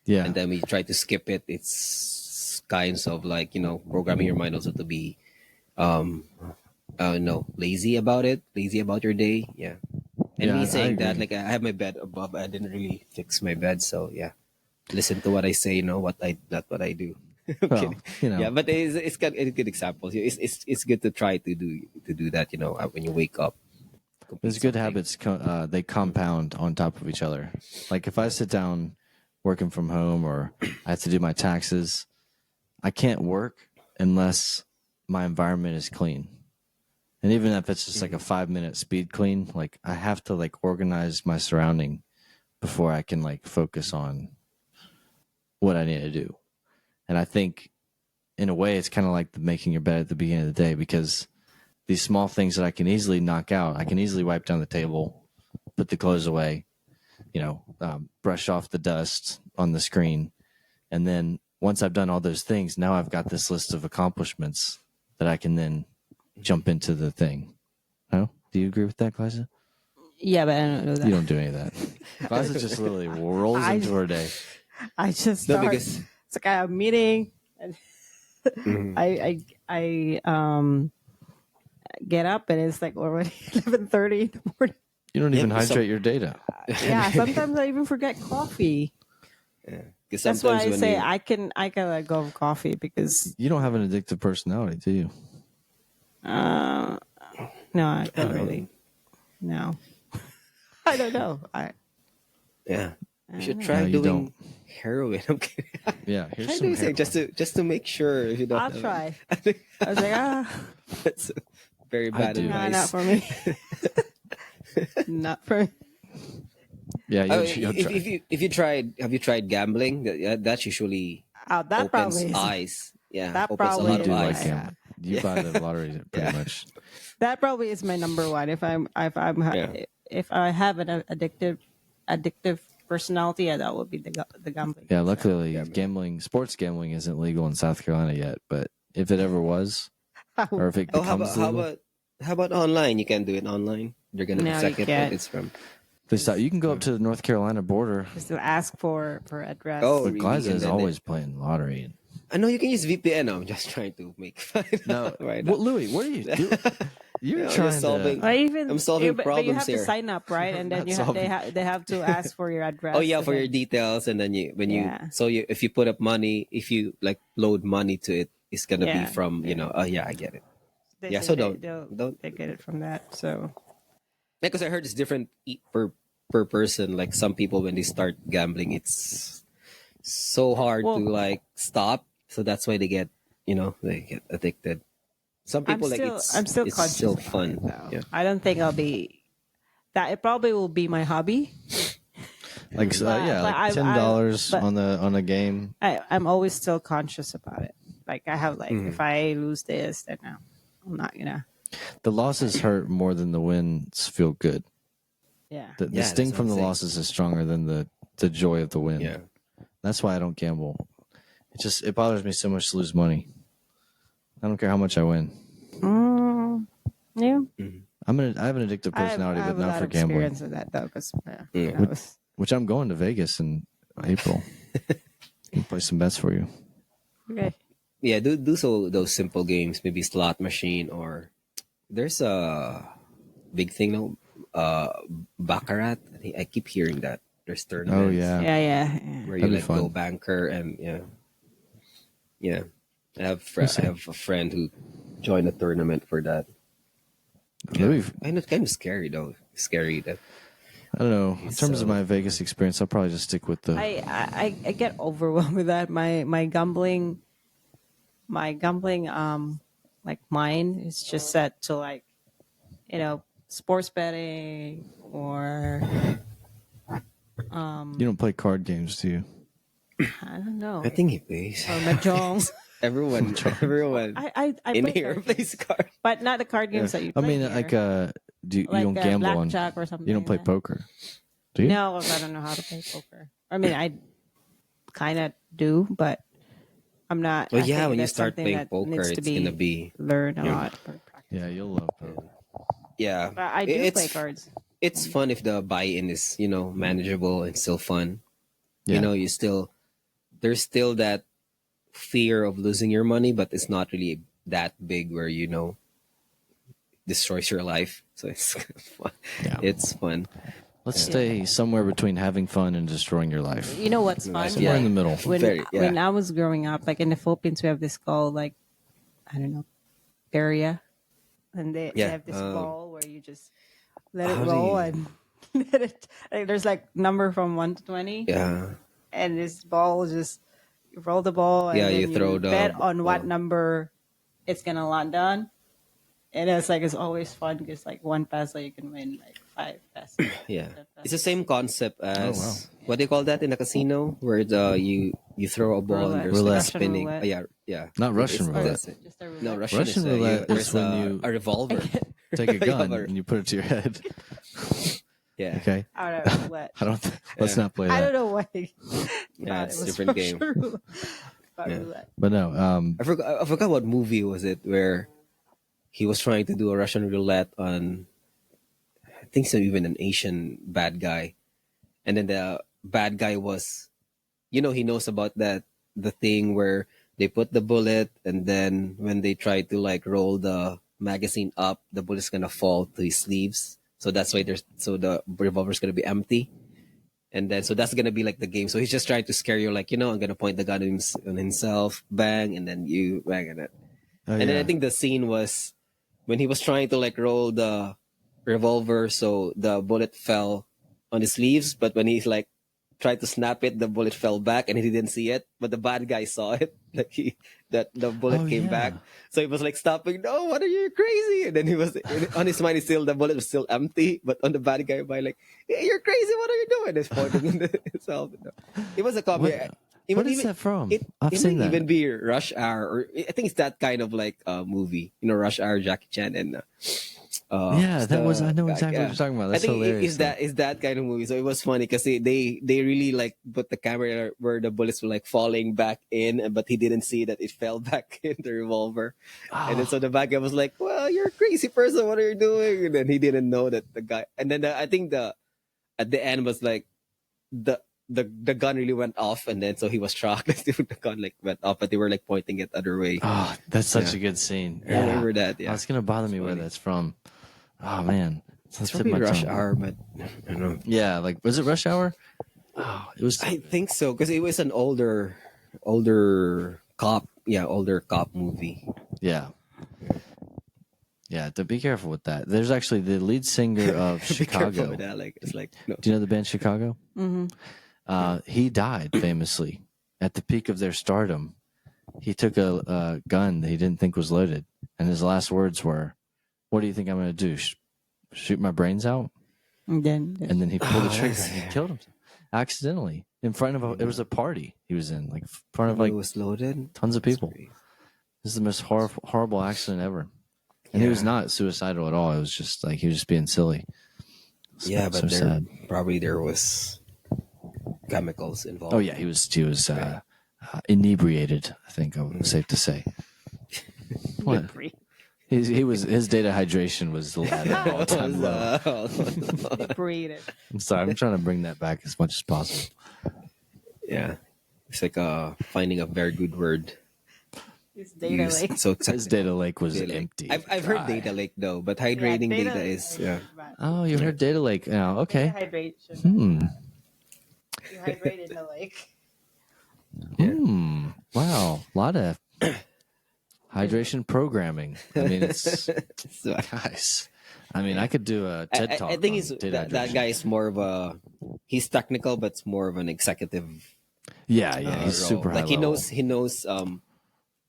Yeah. And then we try to skip it. It's kinds of like programming your mind also to be no lazy about it, lazy about your day. Yeah. And me Yeah, I saying that, agree. like I have my bed above, I didn't really fix my bed, so yeah. Listen to what I say, what I not what I do. I'm Well, kidding. Yeah, but it's good examples. It's good to try to do that. When you wake up, complete there's good something. habits. They compound on top of each other. Like if I sit down working from home or I have to do my taxes, I can't work unless my environment is clean. And even if it's just like a 5 minute speed clean, like I have to like organize my surrounding before I can like focus on what I need to do. And I think in a way it's kind of like making your bed at the beginning of the day because these small things that I can easily knock out, I can easily wipe down the table, put the clothes away, brush off the dust on the screen. And then once I've done all those things, now I've got this list of accomplishments that I can then jump into the thing. No? Do you agree with that, Liza? Yeah, but I don't know You that. don't do any of that. Liza just literally rolls I into her day. I just No, start. because It's like I have a meeting, and mhm. I get up, and it's like already 11:30 in the morning. You don't Yeah, even because hydrate your data. Yeah, sometimes I even forget coffee. because That's why sometimes I when say you I can let go of coffee because You don't have an addictive personality, do you? no, I don't really. No, I don't know. yeah, you I don't should know. No, try you doing don't. heroin. I'm kidding. Yeah, here's Try some doing hair. something just to make sure if you don't I'll have it. try. I think I was like, ah, that's very I bad do. nah, not advice. for me. Not for me. Yeah, Oh, you'll try. if you tried, have you tried gambling? That's usually Oh, that opens probably is. eyes. Yeah, That opens a You probably lot of is do like eyes. my. gambling. You buy the lottery pretty Yeah, much. That probably is my number one. yeah. If I have an addictive personality, yeah, that would be the gambling Yeah, for sure. luckily, Gambling. sports gambling isn't legal in South Carolina yet. But if it ever was, or if it Oh, how becomes about how legal, about how about online? You can do it online. They're gonna No, you check it that can't. it's from. they stop. You can go up to the North Carolina border. Just to ask for Oh, address. But really? Glyza And is then always playing lottery. I know you can use VPN. No, I'm just trying to make fun No, right now. what, Louis? What are you doing? You're I'm just trying to Or I'm even, solving but you problems have to here. sign up, right? And then not solving. they have to ask for your Oh address, yeah, and for your then details, and then yeah, if you put up money, if you like load money to it, it's gonna be yeah, from yeah. Oh yeah, I get it. They Yeah, say so don't they get it from that. So because I heard it's different per person. Like some people when they start gambling, it's so hard to well, like stop. So that's why they get addicted. Some people like I'm still it's conscious still about it fun. though. Yeah. I don't think I'll be that. It probably will be my hobby, Like yeah, but like $10 but on a game. I'm always still conscious about it. Like I have like Mhm. if I lose this, then no, I'm not gonna. The losses hurt more than the wins feel good. Yeah, The Yeah, sting that's what I'm from the saying. losses is stronger than the joy of the win. Yeah. That's why I don't gamble. It bothers me so much to lose money. I don't care how much I win. yeah. Mhm. I have an addictive personality, I but have a not lot for of experience gambling. with that though, because Yeah. I was Which I'm going to Vegas in April. Can play some bets for you. okay. Yeah, do so those simple games, maybe slot machine or there's a big thing now, baccarat. I keep hearing that there's Oh tournaments yeah, Yeah. where you that'd be like go fun. banker and yeah. We'll I see. have a friend who joined a tournament for that. Yeah, That'd be, kind of scary though. Scary that I don't know. In he's terms of so my Vegas experience, I'll probably just stick with the. I get overwhelmed with that. My gambling like mine is just set to like sports betting or You don't play card games, do you? I don't know. I think he plays. Or mahjong. Everyone I in play here card plays games, cards. but not the card games that you I play mean, here. like, you Like, don't gamble on. blackjack or something You don't play like that. poker, do you? No, I don't know how to play poker. I mean, I kind of do, but I'm not. Well, I yeah, think when you that's start something playing that poker, needs to it's gonna be learned a lot. Or practice. Yeah, you'll love poker. yeah. But I do It's play cards. it's fun if the buy-in is manageable and still fun. Yeah. You still there's still that fear of losing your money, but it's not really that big where destroys your life. So it's fun. Yeah. It's fun. Let's stay somewhere between having fun and destroying your life. You know what's fun? Somewhere in the middle. When I was growing up, like in the Philippines, we have this called like I don't know, area, and they have this ball where you just let it How do roll you- and let it. Like, there's like number from 1 to 20, Yeah. and this ball just you roll the ball and Yeah, then you throw the bet on what ball. number it's gonna land on. And it's always fun because like 1 peso you can win like 5 pesos. Yeah. 10 It's the pesos. same concept as wow. what do you call that in a casino where you throw a ball and Roulette. there's Roulette. like a Russian spinning. roulette. Yeah. Not Russian It's- roulette. that's it. Just a roulette. No, Russian, Russian is, roulette there's is when you a revolver. take a You gun have a- and you put it to your head. Yeah. Okay. I don't know roulette. Let's not play I that. don't know why. Yeah, Thought it's it a was different game. Russian roulette. About Yeah. roulette. But no, I forgot what movie was it where he was trying to do a Russian roulette on I think so even an Asian bad guy. And then the bad guy was he knows about the thing where they put the bullet and then when they try to like roll the magazine up, the bullet's gonna fall to his sleeves. So that's why the revolver's gonna be empty. And then so that's gonna be like the game. So he's just trying to scare you, like, I'm gonna point the gun on himself, bang, and then you bang on it. And then I think the scene was when he was trying to like roll the revolver, so the bullet fell on his sleeves, but when he's like tried to snap it, the bullet fell back and he didn't see it, but the bad guy saw it. Like that the bullet came back. So he was like stopping, no, what are you crazy? And then he was on his mind, the bullet was still empty, but on the bad guy mind, like, hey, you're crazy, what are you doing? It's pointing in himself. It was a comedy. What is that from? I've It seen might that. even be Rush Hour, or I think it's that kind of like movie. Rush Hour, Jackie Chan, and Yeah, that was. I know exactly what you're talking about. That's I think hilarious. is that kind of movie. So it was funny because they really like put the camera where the bullets were like falling back in, but he didn't see that it fell back in the revolver. And then so the bad guy was like, "Well, you're a crazy person. What are you doing?" And then he didn't know that the guy. And then I think at the end was like the gun really went off, and then so he was shocked that the gun like went off, but they were like pointing it other way. Oh, that's such a good scene. I remember that. Yeah, Oh, it's gonna bother me where that's from. Oh man, it's probably Rush Hour, but I don't know. Yeah, like was it Rush Hour? Oh, it was. I think so because it was an older cop. Yeah, older cop movie. Yeah. Yeah, to be careful with that. There's actually the lead singer of Be careful Chicago. with that. Like it's like no. Do you know the band Chicago? Mm-hmm. He died famously at the peak of their stardom. He took a gun that he didn't think was loaded, and his last words were, "What do you think I'm going to do? Shoot my brains out?" And And then he pulled the trigger and he killed himself accidentally in front of it was a party he was in, like in front of It like was loaded. tons of people. This is the most horrible accident ever. And he was not suicidal at all. It was just like he was just being silly. Yeah, but so sad. probably there was chemicals involved. Oh yeah, he was inebriated. I think safe to say. What? His data hydration was at an all-time low. Created. I'm sorry. I'm trying to bring that back as much as possible. Yeah, it's like finding a very good word. His data used. lake. So His data lake was data lake. empty. I've heard Dry. data lake though, but hydrating data data is bad. Oh, you heard data lake. Oh, okay. Hydration. You hydrate in the lake. Wow. A lot of hydration programming. I mean, it's So, guys. I mean, I could do a TED talk. I think on he's data that hydration. guy is more of he's technical, but it's more of an executive. Yeah, he's role. super high Like he level.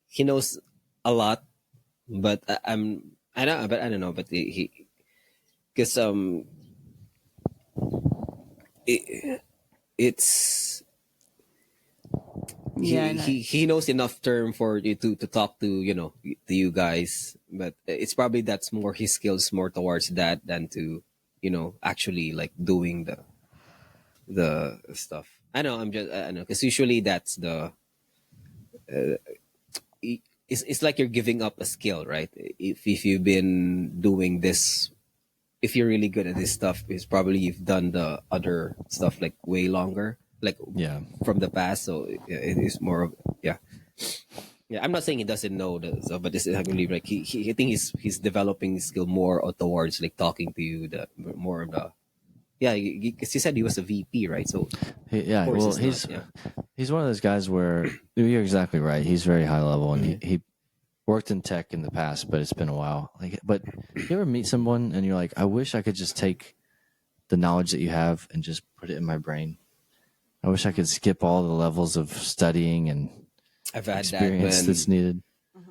he knows a lot, but I don't know, but because it's Yeah, no. he knows enough term for you to talk to, to you guys, but it's probably that's more his skills more towards that than to, actually like doing the stuff. I know, I know, because usually that's the it's like you're giving up a skill, right? If you've been doing this, if you're really good at this stuff, it's probably you've done the other stuff like way longer, like Yeah. from the past. So it is more of, yeah. Yeah, I'm not saying he doesn't know the stuff, but this is actually like I think he's developing his skill more towards like talking to you, the more of the, yeah, because he said he was a VP, right? So of Yeah. course Well, it's not, yeah. he's one of those guys where you're exactly right. He's very high level, and he worked in tech in the past, but it's been a while. Like, but you ever meet someone and you're like, I wish I could just take the knowledge that you have and just put it in my brain. I wish I could skip all the levels of studying and I've had that experience that's when, needed.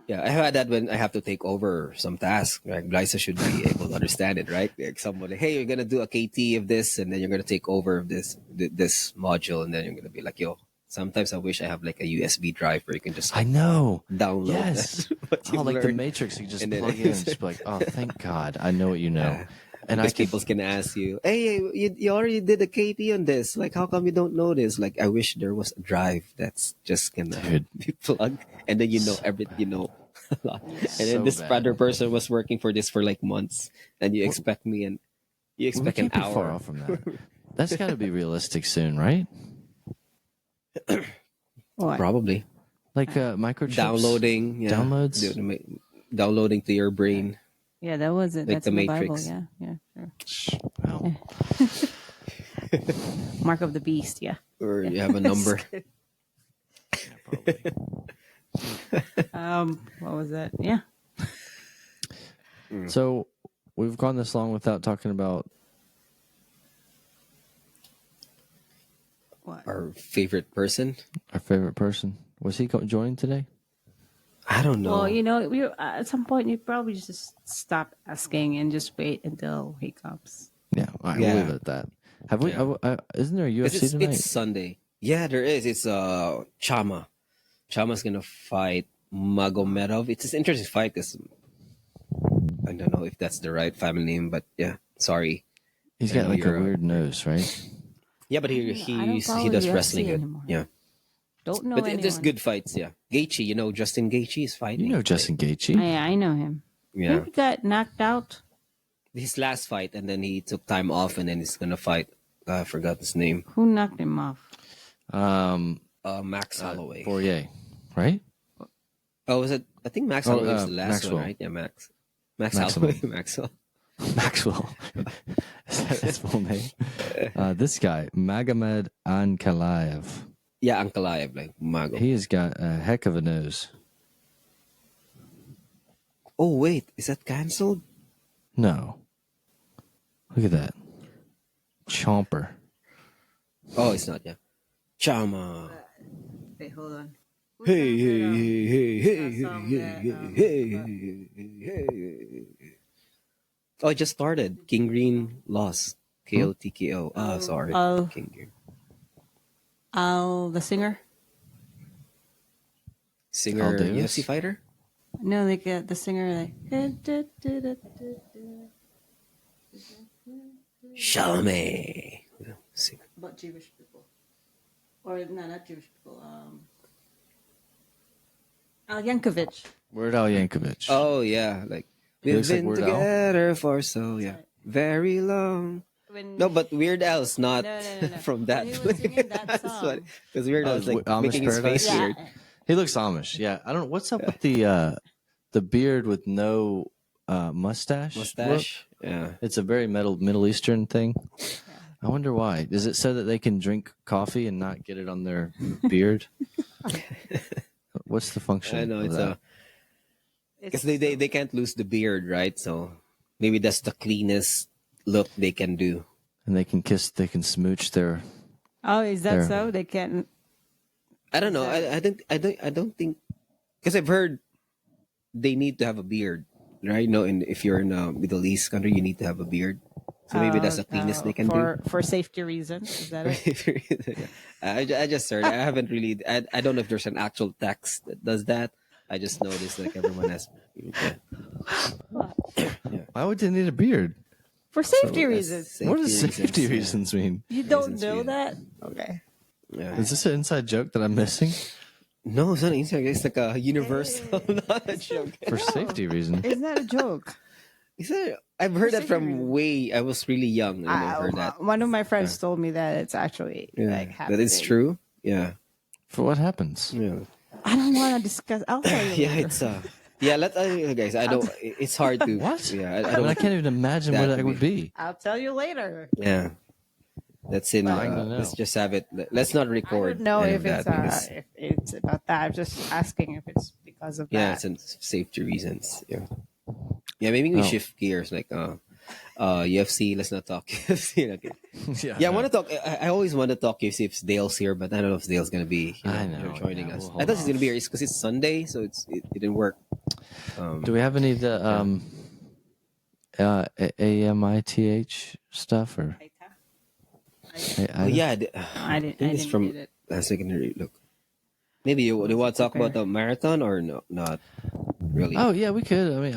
yeah, I had that when I have to take over some task. Like Liza should be able to understand it, right? Like somebody, hey, you're gonna do a KT of this, and then you're gonna take over of this module, and then you're gonna be like, yo. Sometimes I wish I have like a USB drive where you can just I like know. download Yes. that, what Oh, you've like the learned. Matrix, you just And then plug in and just be like, oh, thank God, I know what you know. And I because could, people can ask you, hey, you already did a KT on this. Like, how come you don't know this? Like, I wish there was a drive that's just gonna dude, be plugged, and then you know everything, a lot. And then so this bad. other person was working for this for like months, and you expect me, and you We expect an can't be far hour. off from that. That's got to be realistic soon, right? What? Probably Like microchips, downloading, yeah, downloads. downloading to your brain, Yeah, that was it. like That's the in the Bible. Matrix. Yeah, yeah, sure. Well, Mark of the beast. Yeah. Or you have a number. yeah, probably. What was that? Yeah. So we've gone this long without talking about What? Our favorite person? our favorite person. Was he joining today? I don't know. Well, we at some point you probably just stop asking and just wait until he comes. Yeah, all right, Yeah. we'll leave it at that. Have we? Yeah. Isn't there a UFC It's tonight? Sunday. Yeah, there is. It's Chama. Chama's gonna fight Magomedov. It's an interesting fight because I don't know if that's the right family name, but yeah, sorry. He's I got know like a you're, weird nose, right? Yeah, but I don't he follow does UFC wrestling good. anymore. Yeah, Don't know but anyone. there's good fights. Yeah, Gaethje. Justin Gaethje is fighting. You know today. Justin Gaethje. I know him. Yeah, He got knocked out. his last fight, and then he took time off, and then he's gonna fight. I forgot his name. Who knocked him off? Max Holloway. Fourier, right? Oh, was it? I think Max Oh, Holloway was the last Maxwell. one, right? Yeah, Max Maximum. Holloway. Maxwell. Maxwell. Is that his full name? This guy, Magomed Ankalaev. Yeah, Ankalaev, like Mago. He has got a heck of a nose. Oh wait, is that canceled? No. Look at that. Chomper. Oh, it's not. Yeah, Chama. Wait, hold on. Hey, hey, hey, hey, hey, hey, hey, hey. Oh, it just started. King Green lost. KOTKO. Ah, sorry. King Green. Al, the singer? Singer, Al Davis? UFC fighter? No, like the singer, like. Chalamet. Singer. About Jewish people. Or, no, not Jewish people. Al Yankovic. Weird Al Yankovic. Oh, yeah. Like, He we've looks like been Weird Al. together for so, yeah. Very long. No, but Weird Al's not No. from that. When he was singing that That's song. what. Because Weird Al is like Amish making his Paradise? face weird. He looks Amish. Yeah. I don't know. What's up with the beard with no mustache? Mustache. look? Yeah. It's a very Middle Eastern thing. I wonder why. Is it so that they can drink coffee and not get it on their beard? What's the function? I know of it's that? because they can't lose the beard, right? So maybe that's the cleanest look they can do. And they can kiss, they can smooch their. Oh, is that There. so? They can't. I don't know. I don't think because I've heard they need to have a beard, right? No, if you're in a Middle East country, you need to have a beard. So maybe that's the cleanest they can do. For safety reasons. Is that it? Yeah. I just heard. I haven't really. I don't know if there's an actual text that does that. I just noticed like everyone has. Yeah. Yeah. Why would they need a beard? For So safety that's reasons. What does safety yeah. reasons mean? You don't Reasons, know yeah. that? Okay. Yeah. Is this an inside joke that I'm missing? No, it's not Instagram. It's like a universal knowledge joke. For safety reasons. Isn't that a joke? Is that, I've heard that safety from reasons. way. I was really young when I heard that. One of my friends told me that it's actually Yeah, like happening. that is true. Yeah, For what happens? yeah, I don't want to discuss. I'll tell you. yeah. later. It's yeah. Let guys. I don't. It's hard to What? Yeah, I mean, I can't even imagine what that would be. I'll tell you later. Yeah, that's in. I'm gonna know. Let's just have it. Let's not I record. don't know any if of that because- if it's about that. I'm just asking if it's because of yeah, that. it's in safety reasons. Yeah, yeah. Maybe we Oh. shift gears. Like UFC. Let's not talk UFC. Okay. Yeah, I want to talk. I always want to talk UFC if Dale's here, but I don't know if Dale's gonna be. I know, joining yeah, us. we'll I hold thought he's gonna off. be here because it's Sunday, so it didn't work. Do we have any of the AMITH stuff or? Oh yeah, I didn't. think it's from read it. secondary. Look, maybe you want to talk about the marathon or no? Not really. Oh yeah, we could. I mean,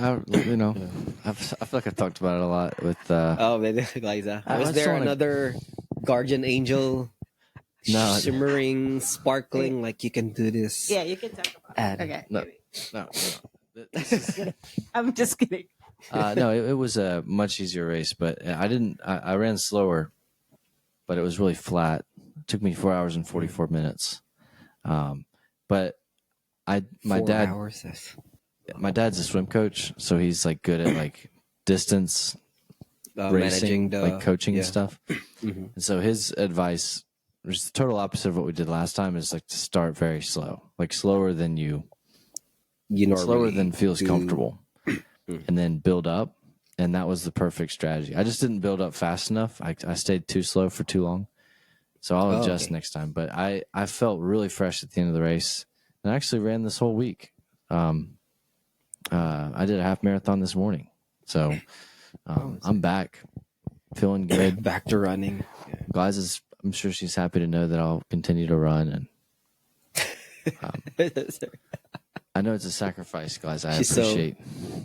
I feel like I've talked about it a lot with. Oh, maybe Liza. I Was just there wanna- another guardian angel? No. Shimmering, sparkling, like you can do this. Yeah, you can talk about Add. it. Okay. No, no. This is- I'm just kidding. no, it was a much easier race, but I didn't. I ran slower, but it was really flat. It took me 4 hours and 44 minutes. But my 4 dad, hours, that's- my dad's a swim coach, so he's like good at like distance racing, managing the like coaching and yeah. stuff. Mhm. And so his advice, which is the total opposite of what we did last time, is like to start very slow, like slower than You slower normally than feels do. comfortable, and then build up. And that was the perfect strategy. I just didn't build up fast enough. I stayed too slow for too long. So I'll adjust okay. next time. But I felt really fresh at the end of the race. And I actually ran this whole week. I did a half marathon this morning. So I'm back, feeling good. Back to running. I'm sure she's happy to know that I'll continue to run. And I know it's a sacrifice, guys. I appreciate.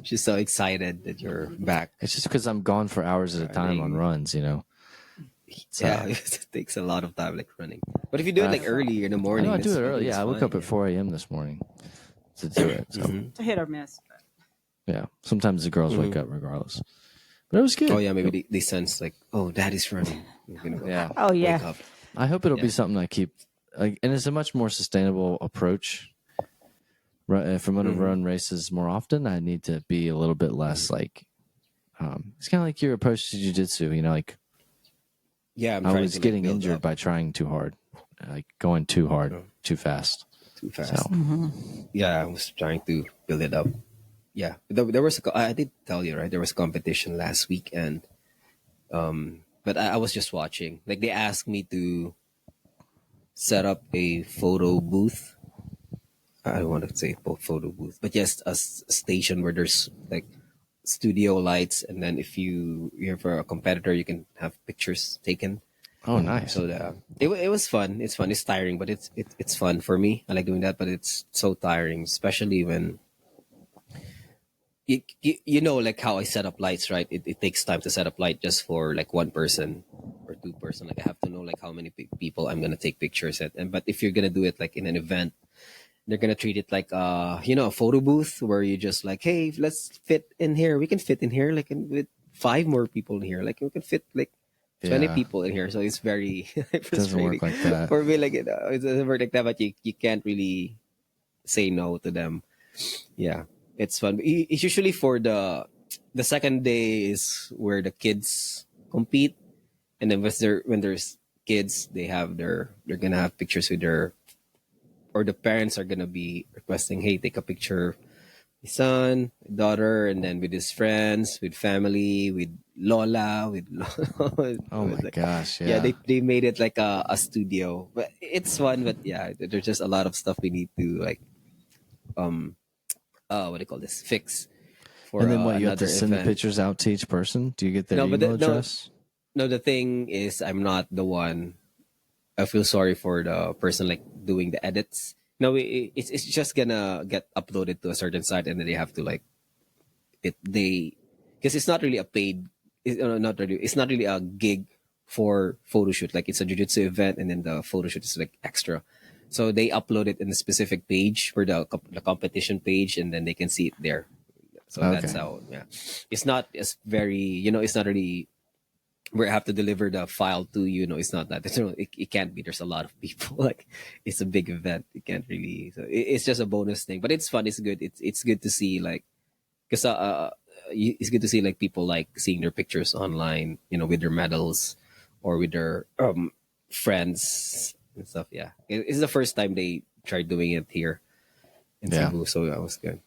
She's so excited that you're back. It's just because I'm gone for hours at a time on runs, Yeah, it takes a lot of time, like running. But if you do it like early in the morning, I do it it's- early. it's Yeah, I woke fine, up at 4 a.m. this morning to do it. So It's a hit or miss. yeah, sometimes the girls wake up regardless, but it was good. Oh yeah, maybe they sense like, oh, daddy's running. We're gonna go Yeah. Oh wake yeah. up. I hope it'll be something I keep, like, and it's a much more sustainable approach. If I'm going to run races more often, I need to be a little bit less like. It's kind of like your approach to jiu-jitsu. Like Yeah, I'm I trying was to, like, getting build injured up by trying too hard, like going too hard, too fast. too fast. So Yeah, I was trying to build it up. Yeah, there was I did tell you, right? There was competition last week, and but I was just watching. Like they asked me to set up a photo booth. I don't want to say photo booth, but just a station where there's like studio lights, and then if you're for a competitor, you can have pictures taken. oh, nice. So it was fun. It's fun. It's tiring, but it's fun for me. I like doing that, but it's so tiring, especially when you know like how I set up lights, right? It takes time to set up light just for like one person or two person. Like I have to know like how many people I'm gonna take pictures at. And but if you're gonna do it like in an event, they're gonna treat it like a photo booth where you just like, hey, let's fit in here. We can fit in here like with 5 more people in here. Like we can fit like 20 Yeah. people in here. So it's very Doesn't work frustrating like that. for me. Like it doesn't work like that, but you can't really say no to them. Yeah, it's fun. It's usually for the second day is where the kids compete, and then when there's kids, they're gonna have pictures with their, or the parents are gonna be requesting, hey, take a picture, my son, my daughter, and then with his friends, with family, with Lola, with Oh my gosh! yeah, Yeah, they made it like a studio, but it's fun. But yeah, there's just a lot of stuff we need to like what do you call this, fix for and then what? You have another to send the event. pictures out to each person. Do you get their No, but email address? no, the thing is, I'm not the one. I feel sorry for the person like doing the edits. No, it's just gonna get uploaded to a certain site, and then they have to like it they because it's not really a paid. Not really. It's not really a gig for photo shoot. Like it's a jujitsu event, and then the photo shoot is like extra. So they upload it in a specific page for the competition page, and then they can see it there. So that's Okay. how. Yeah, it's not as very. It's not really where I have to deliver the file to you. No, it's not that. It can't be. There's a lot of people. Like it's a big event. You can't really. So it's just a bonus thing, but it's fun. It's good. It's good to see like because it's good to see like people like seeing their pictures online. With their medals or with their friends and stuff. Yeah, it's the first time they tried doing it here in Yeah. Cebu, so that was good.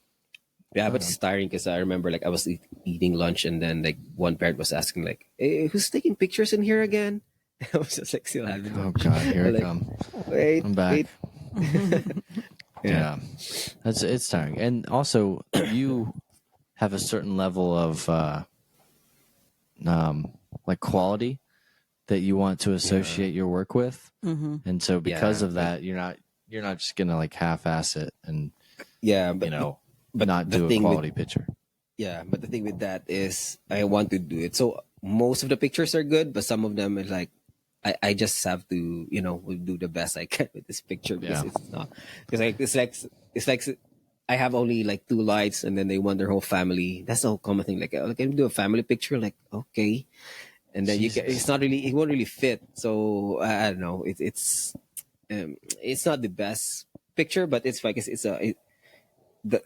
Yeah, but it's tiring because I remember like I was eating lunch and then like one parent was asking like, "Hey, who's taking pictures in here again?" I was just like still having Oh lunch. God, here I Like, come. wait, I'm back. wait. Yeah. It's tiring. And also you have a certain level of like quality that you want to associate your work with. And so because Yeah, of that, you're not just gonna like half ass it and yeah, but not the do a thing with quality picture. but the thing with that is I want to do it. So most of the pictures are good, but some of them is like I just have to will do the best I can with this picture because Yeah. it's not because like it's like I have only like two lights and then they want their whole family. That's the whole common thing. Like, can you do a family picture? Like, okay, and then Jesus. it's not really it won't really fit. So I don't know. It's not the best picture, but it's like the,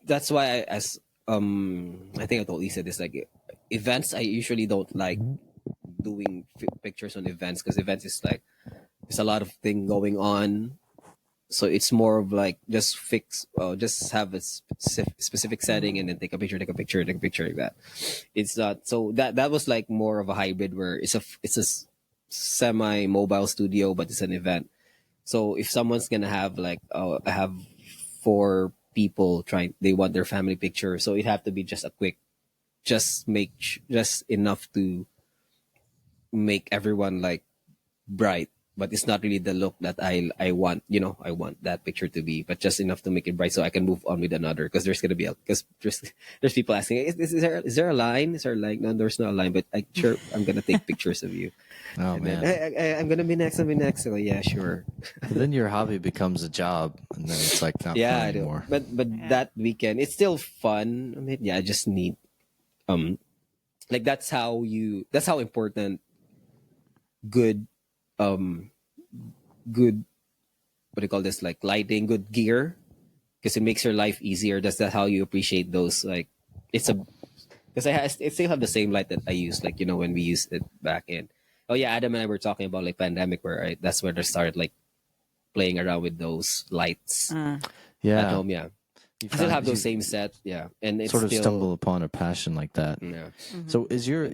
that's why I think I told Lisa this like events I usually don't like doing pictures on events because events is like there's a lot of thing going on, so it's more of like just have a specific setting and then take a picture like that. It's not so that was like more of a hybrid where it's a semi mobile studio but it's an event. So if someone's gonna have like I have four people trying they want their family picture, so it have to be just a quick just enough to make everyone like bright, but it's not really the look that I want. I want that picture to be, but just enough to make it bright so I can move on with another. Because there's gonna be because there's people asking, is there a line? Is there a line? No, there's not a line, but sure I'm gonna take pictures of you, Oh and then man. I'm gonna be next. I'll be next. So yeah, sure. Then your hobby becomes a job and then it's like not Yeah, fun I do. anymore. But that weekend, it's still fun. I mean, yeah, I just need um like that's how important good um good what do you call this, like lighting, good gear, because it makes your life easier. That's that how you appreciate those, like it's a because I still have the same light that I used, like when we used it back in. Oh yeah, Adam and I were talking about like pandemic where that's where they started like playing around with those lights at Yeah. home. Yeah, You I still have found those you same set. Yeah, and it's sort of still stumble upon a passion like that. yeah. So is your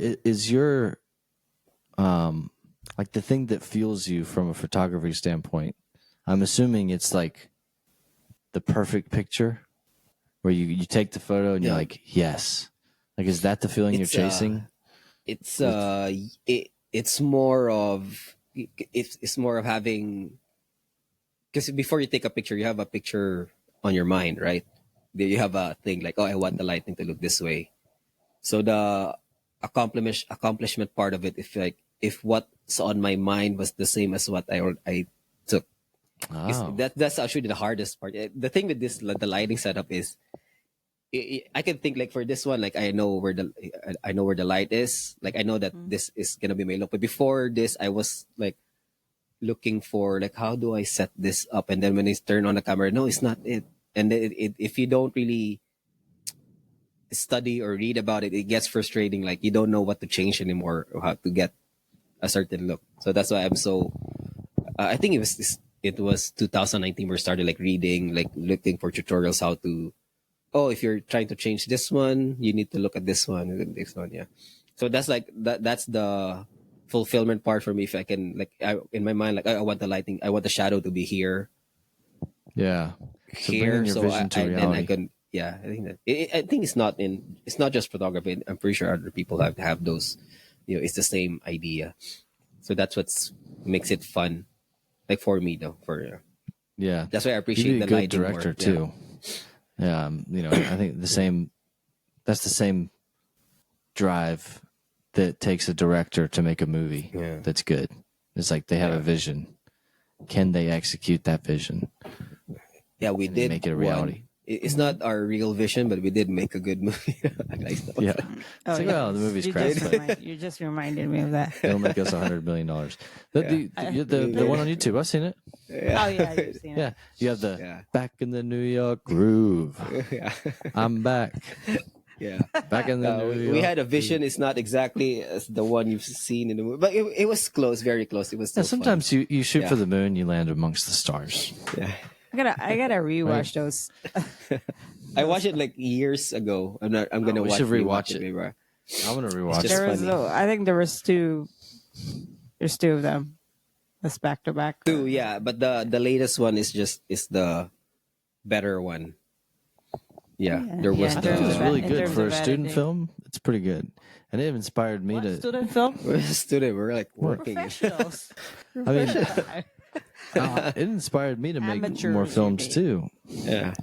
like the thing that fuels you from a photography standpoint? I'm assuming it's like the perfect picture where you take the photo and you're Yeah, like, yes. Like is that the feeling you're it's chasing? it's With it's more of it's more of having, because before you take a picture you have a picture on your mind, right? Then you have a thing like, oh, I want the lighting to look this way. So the accomplishment part of it, if what's on my mind was the same as what I took, because oh. that's actually the hardest part. The thing with this the lighting setup is I can think like for this one, like I know where the light is. Like I know that this is gonna be my look. But before this, I was like looking for like how do I set this up, and then when it's turned on the camera, no, it's not it. And then if you don't really study or read about it, it gets frustrating. Like you don't know what to change anymore or how to get a certain look. So that's why I'm so. I think it was 2019 we started like reading, like looking for tutorials how to, oh, if you're trying to change this one, you need to look at this one and then this one. Yeah. So that's like that's the fulfillment part for me. If I can like in my mind, like I want the lighting, I want the shadow to be Yeah. So bringing here. your So vision to then I reality. can, yeah, I think that I think it's not just photography. I'm pretty sure other people have those it's the same idea. So that's what's makes it fun. Like for me though, Yeah, that's why I you'd appreciate be a the good lighting director more. too. Yeah, I think the same. That's the same drive that takes a director to make a movie Yeah. that's good. It's like they have a vision. Can they execute that vision? Yeah, we And they did make it a one. reality. It's not our real vision, but we did make a good movie. Like, Yeah. Oh, It's like, well, the movie's crap, but you just reminded me of that. it'll make us $100 million. The one on YouTube, I've seen it. yeah. Oh yeah, you've seen it. Yeah, you have the Yeah. back in the New York groove. Yeah. I'm back. Yeah. Back in the New York. We had a vision. It's not exactly as the one you've seen in the movie, but it was close, very close. It was still Yeah, sometimes you shoot Yeah. for the moon, you land amongst the stars. fun. Yeah. I gotta rewatch those. I watched it like years ago. I'm gonna we watch should rewatch rewatch it. maybe. I'm gonna rewatch just it. There was, funny. I think there was two. There's two of them. That's back to back. Two, yeah, but the latest one is the better one. Yeah, there was Yeah, I think it was the- really in good terms for of a student editing. film. It's pretty good, and it inspired me What, to. student film? we're a student. We're like working. Professionals. I mean, it inspired me to make Amateurs, more you films mean. too. Yeah,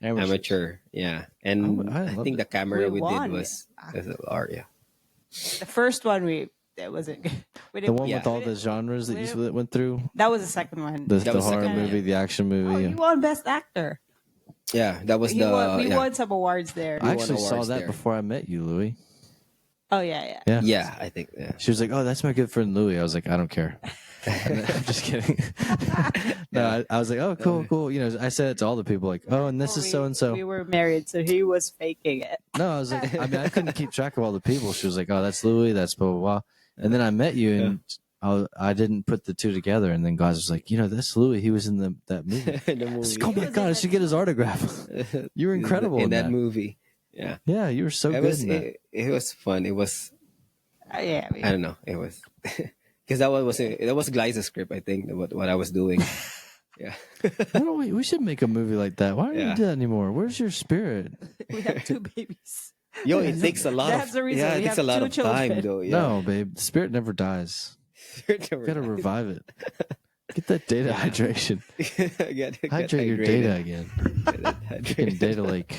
amateur. Yeah, and I I loved think the it. camera We we did won. was yeah. The first one that wasn't good. We The didn't- one Yeah. with all the genres that you went through. That was the second one. The That was horror second one, movie, yeah. the action Oh, movie. he won Best Actor. Yeah, that was We yeah. won some awards there. I won actually saw awards that there. before I met you, Louis. Oh yeah. Yeah. Yeah, I think yeah. She was like, "Oh, that's my good friend Louis." I was like, "I don't care." I'm just kidding. No, I was like, "Oh, cool." I said it to all the people, like, "Oh, and this is so and We so." were married, so he was faking it. No, I was like, I mean, I couldn't keep track of all the people. She was like, "Oh, that's Louis. That's blah blah blah." And then I met you, and I didn't put the two together. And then guys was like, "That's Louis. He was in that movie." In the I was movie. like, "Oh my god, I should get his autograph." You were incredible in in that that. movie. Yeah, Yeah, you were so it good was in that. it was fun. It was Yeah. I don't know. It was because that was Glyce's script. I think what I was doing. Yeah, Why don't we should make a movie like that. Why don't you Yeah. do that anymore? Where's your spirit? We have two babies. yo, it takes a lot That's of the reason yeah, we it takes have a lot two of time children. though. Yeah. No, babe, the spirit never dies. You gotta revive it. Get that data hydration. Hydrate your data again. Freaking data lake.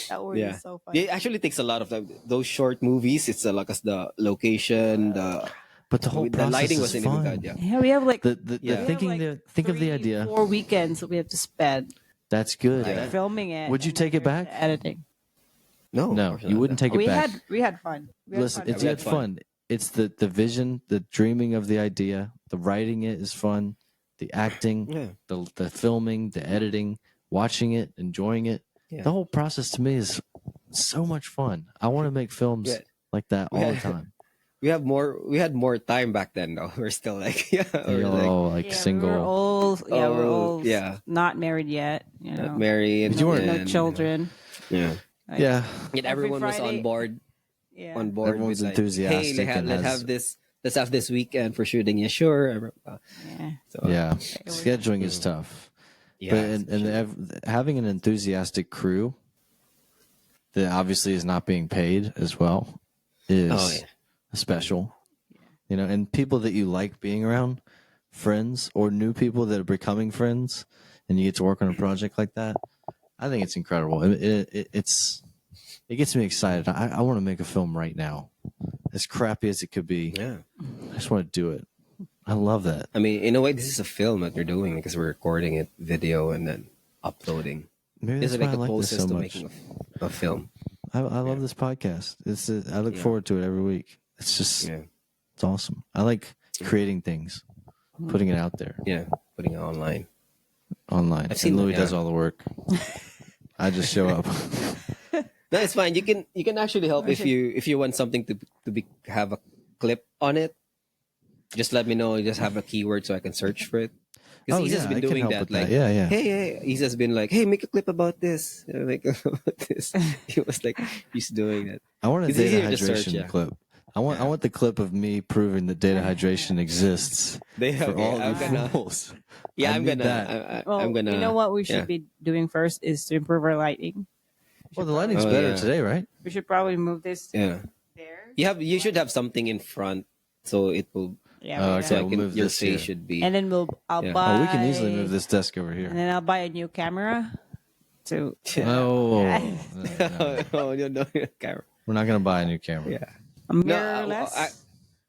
That word Yeah, is so funny. it actually takes a lot of time. Those short movies, it's like the location, But the whole the process lighting is wasn't even fun. good. Yeah, Yeah, we have like The Yeah. we thinking have, like, think of the idea. 4 weekends that we have to spend That's good. Yeah. filming it. Would you and take then it back? there's the editing. no, of No, course you not. wouldn't take it back. We had fun. We had Listen, fun. it's We good had fun. It's the vision, the dreaming of the idea, the writing it is fun, the acting, Yeah. the filming, the editing, watching it, enjoying it. Yeah. The whole process to me is so much fun. I want to make films Yeah. like that all the Yeah. time. We had more time back then though. We're still like we're like Single. We're all we're Oh, all yeah. not married yet. You know, not married. But you weren't- no and, children. Yeah. Like, Yeah. And everyone was Friday- on board. Yeah. On board. Everyone's with like, enthusiastic Hey, and let's has- have this. Let's have this weekend for shooting. Yeah, sure. Yeah. So, Yeah. was- Scheduling is tough. yeah. But having an enthusiastic crew that obviously is not being paid as well is Oh, yeah. special. And people that you like being around, friends or new people that are becoming friends, and you get to work on a project like that. I think it's incredible. It gets me excited. I want to make a film right now, as crappy as it could be. Yeah. I just want to do it. I love that. I mean, in a way, this is a film that you're doing because we're recording it, video, and then uploading. Maybe This that's is why like I the like this closest so to much. making a film. I love this podcast. I look Yeah. forward to it every week. It's just Yeah. it's awesome. I like creating things, putting it out there Yeah. Putting it online. online. I've seen and Louis that, yeah. does all the work. I just show up. No, it's fine. You can actually help if you want something to have a clip on it. Just let me know. Just have a keyword so I can search for it. Because Oh, he's just yeah, been I can doing help that. with Like, that. Yeah. hey, he's just been like, hey, make a clip about this. Make a clip about this. He was like, he's doing that. I want a It's data easier to hydration search, yeah. clip. I want the clip of me proving that data hydration exists for all I'm the gonna, fools. yeah, I I'm need gonna, that. Well, I'm gonna. you know what we should yeah. be doing first is to improve our lighting. Well, the lighting's Oh, better yeah. today, right? We should probably move this Yeah. there You should have something in front so it will Yeah, Oh, right okay, so I now. we'll can move your this face here. should be And then I'll Yeah. buy. Oh, we can easily move this desk over And here. then I'll buy a new camera to. Oh, no. Oh, no, camera. We're not going to buy a new camera. Yeah. A No, mirrorless.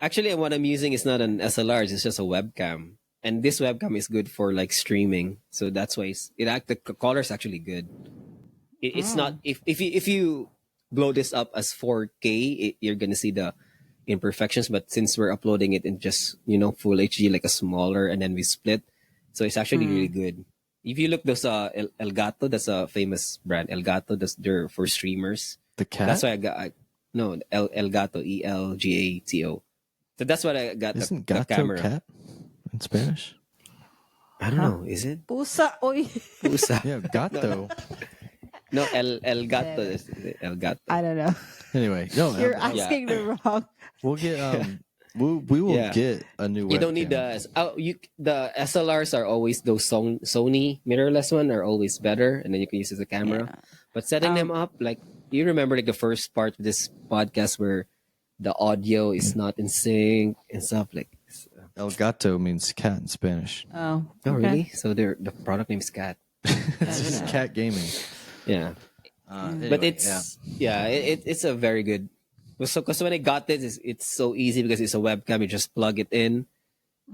actually, what I'm using is not an SLR. It's just a webcam, and this webcam is good for like streaming. So that's why the color is actually good. It's not if you blow this up as 4K, you're gonna see the imperfections. But since we're uploading it in just full HD, like a smaller, and then we split, so it's actually really good. If you look those Elgato, that's a famous brand. Elgato, they're for streamers. The cat? That's why no Elgato, Elgato. So that's what I got Isn't the gato camera. cat in Spanish? I don't know. Is it? Pusa, oy. Pusa. Yeah, gato. No, El Gato. El Gato. I don't know. Anyway, no, You're asking the wrong. we'll get we will Yeah. get a new. You don't need the SLRs are always those Sony mirrorless one are always better, and then you can use it as a camera. Yeah. But setting them up, like you remember, like the first part of this podcast where the audio is not in sync and stuff like. El gato means cat in Spanish. Oh, Oh, okay. really? So the product name is Cat. It's just cat gaming. Yeah. Anyway, But it's a very good. So because when I got this, it's so easy because it's a webcam. You just plug it in,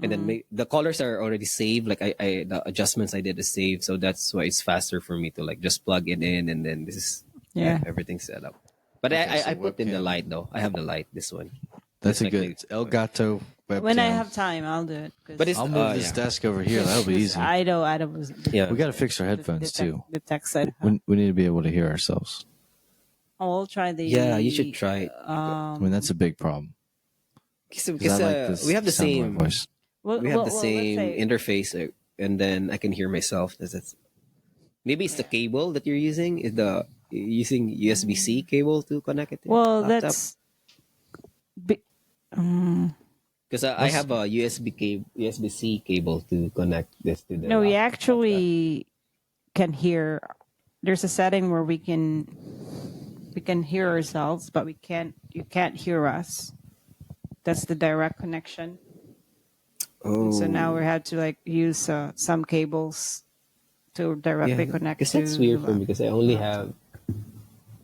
and then the colors are already saved. Like I the adjustments I did is saved, so that's why it's faster for me to like just plug it in, and then this is everything's set up. But Okay, I so put in the webcam. light though. I have the light. This one. That's a like good my- it's El gato webcam. When I have time, I'll do it. 'Cause But it's I'll move this desk over here. That'll be easy. I know Adam was. Yeah. We got to fix our headphones too. The tech side. We need to be able to hear ourselves. I'll try the. Yeah, you should try it. I mean, that's a big problem. Because I like this we have the sound of my same. voice. We have the same interface, and then I can hear myself. Maybe it's the cable that you're using. Is the you're using USB-C cable to connect it? To Well, your laptop? that's. Because I have a USB-C cable to connect this to the. No, we laptop. actually can hear. There's a setting where we can hear ourselves, but we can't. You can't hear us. That's the direct connection. Oh, So now we had to like use some cables to directly connect. Because to that's weird the for me because I only have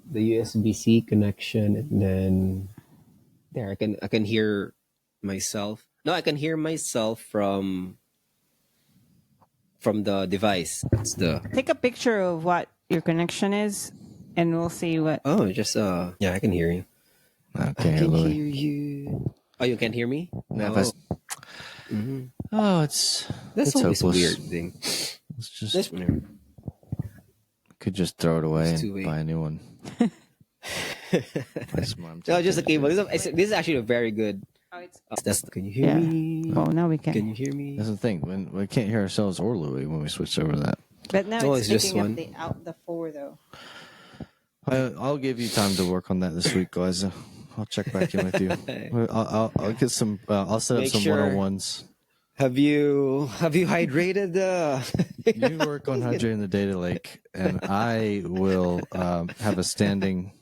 the USB-C connection, and then there I can hear myself. No, I can hear myself from the device. That's the. Take a picture of what your connection is, and we'll see what. Oh, just yeah, I can hear you. I I can't can really. hear you. Oh, you can hear me? Yeah, Oh, Oh, it's that's always a hopeless. weird thing. It's just That's, could just throw it away It's and too late. buy a new one. That's what I'm no, just a tempted to cable. do. This is actually a very good. Oh, it's, Can you hear yeah. me? Oh, now we can. Can you hear me? That's the thing. When we can't hear ourselves or Louis when we switch over to that. But now Oh, it's it's just picking one. up the four though. I'll give you time to work on that this week, guys. I'll check back in with you. I'll get some. I'll set up Make some sure- one-on-ones. Have you hydrated the? You work on hydrating the data lake, and I will have a standing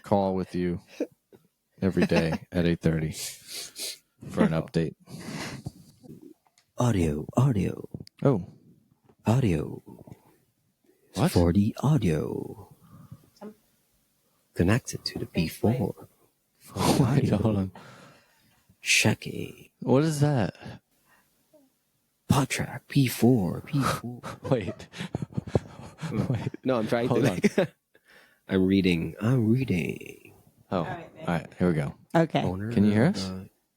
call with you every day at 8:30 for an update. audio. Oh, what? 40 audio. Connected to the P4. Wait, hold on. Checking. What is that? Pod track P4. Wait. No, I'm trying to Hold like. I'm reading. Oh, all right. Here we go. Okay. Owner, Can you hear us?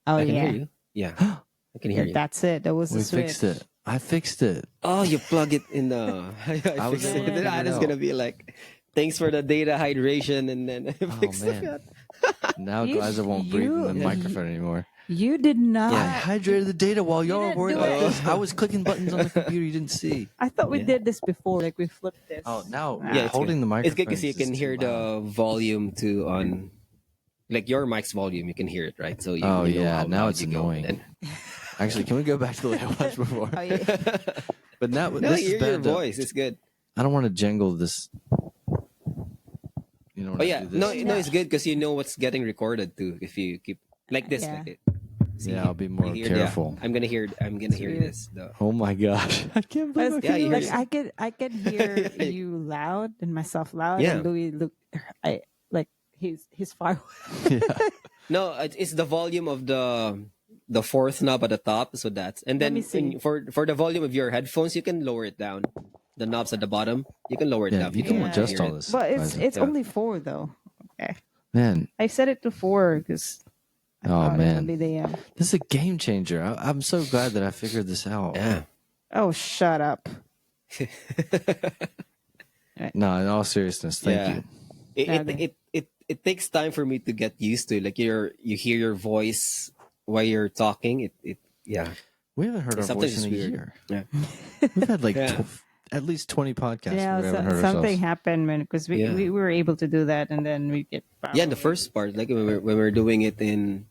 Oh I can yeah. hear you. Yeah, I can hear Yeah, you. that's it. That was the We switch. fixed it. I fixed it. Oh, you plug it in the. I was fixed gonna it. figure Ah, it it's out. gonna be like, thanks for the data hydration, and then I fixed man. it. Now You- Geyser won't breathe in the you- microphone anymore. You did not. I hydrated the data while y'all were didn't worried do about it. this. I was clicking buttons on the computer you didn't see. I thought we Yeah. did this before. Like we flipped this. Oh, now Yeah, it's holding good. the microphone. It's good because you can hear the volume too on, like your mic's volume. You can hear it, right? So you. Oh, you know yeah, how now loud it's you go, annoying. and Actually, can we go back to the way I was before? Oh, yeah. But now no, this hear is your bad. though. voice. It's good. I don't want to jangle this. You know Oh when I yeah, do no, this? no, it's good because you know what's getting recorded too. If you keep like this, Yeah. like it. See, Yeah, I'll be you more hear careful. I'm gonna hear. I'm gonna hear weird. this. The Oh my gosh, I can't believe I But, can you hear hear like myself. I could hear Yeah. you loud and myself loud, Yeah. and Louis look. I like he's far away. Yeah. No, it's the volume of the fourth knob at the top. So that's and Let me then see. for the volume of your headphones, you can lower it down. The knobs at the bottom, you can lower it Yeah, down. you You don't can want to adjust hear all it. this. But Liza. it's Yeah. only 4 though. Okay, Man, I set it to 4 because I oh thought it would be man, the. this is a game changer. I'm so glad that I figured this out. Yeah. Oh, shut up! No, in all seriousness, thank Yeah. you. Okay. It takes time for me to get used to. Like you hear your voice while you're talking. It yeah. We haven't heard our Sometimes voice in it's a weird. year. Yeah. We've had like Yeah. at least 20 podcasts Yeah, where we haven't heard something ourselves. happened, man, because Yeah. we were able to do that, and then we get Yeah, in the first part, like when we were doing it in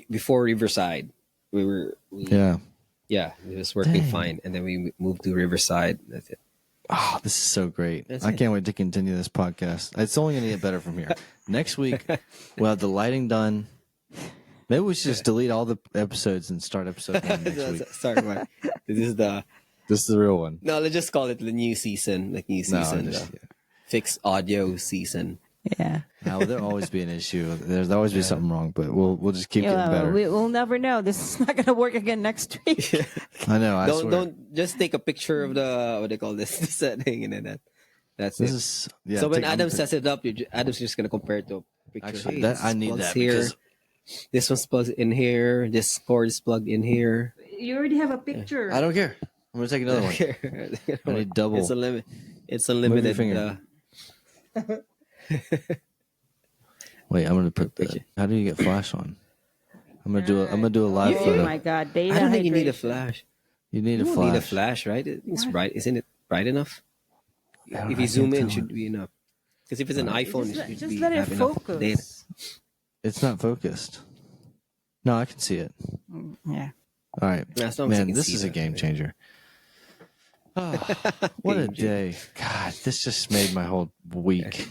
before Riverside, Yeah. yeah, it was working Dang. fine, and then we moved to Riverside. That's it. Oh, this is so great. That's I it. can't wait to continue this podcast. It's only going to get better from here. Next week, we'll have the lighting done. Maybe we should just delete all the episodes and start episode 1 next week. Sorry, Mark. This is the This is the real one. no. Let's just call it the new season, like new No, season, just, the fixed audio season. Yeah. no, there'll always be an issue. There'll always be something wrong, but we'll just keep getting better. We'll never know. This is not gonna work again next week. I know. I swear. Don't just take a picture of the what they call this the setting and then that's This it. is yeah. So when take- Adam I'm- sets it up, Adam's just gonna compare it to a picture. Actually, Hey, that this I need plugs that here. because This one's plugged in here. This cord is plugged in here. You already have a picture. I don't care. I'm gonna take another one. I need double. It's a limit. It's a Move your limited. finger. Wait, I'm gonna put. How do you get flash on? I'm gonna do a live Oh photo. my god, data I don't think you need a hydration. flash. You need You a don't flash. need a flash, right? It's bright. Isn't it bright enough? don't- If I you zoom can't in, tell. should be enough. Because if it's an iPhone, it should Just be let it have enough data. focus. It's not focused. No, I can see it. Yeah. All right, Yeah, as long as you man, can this see is a that. game changer. Oh, what a Game day! God, this just made my whole week.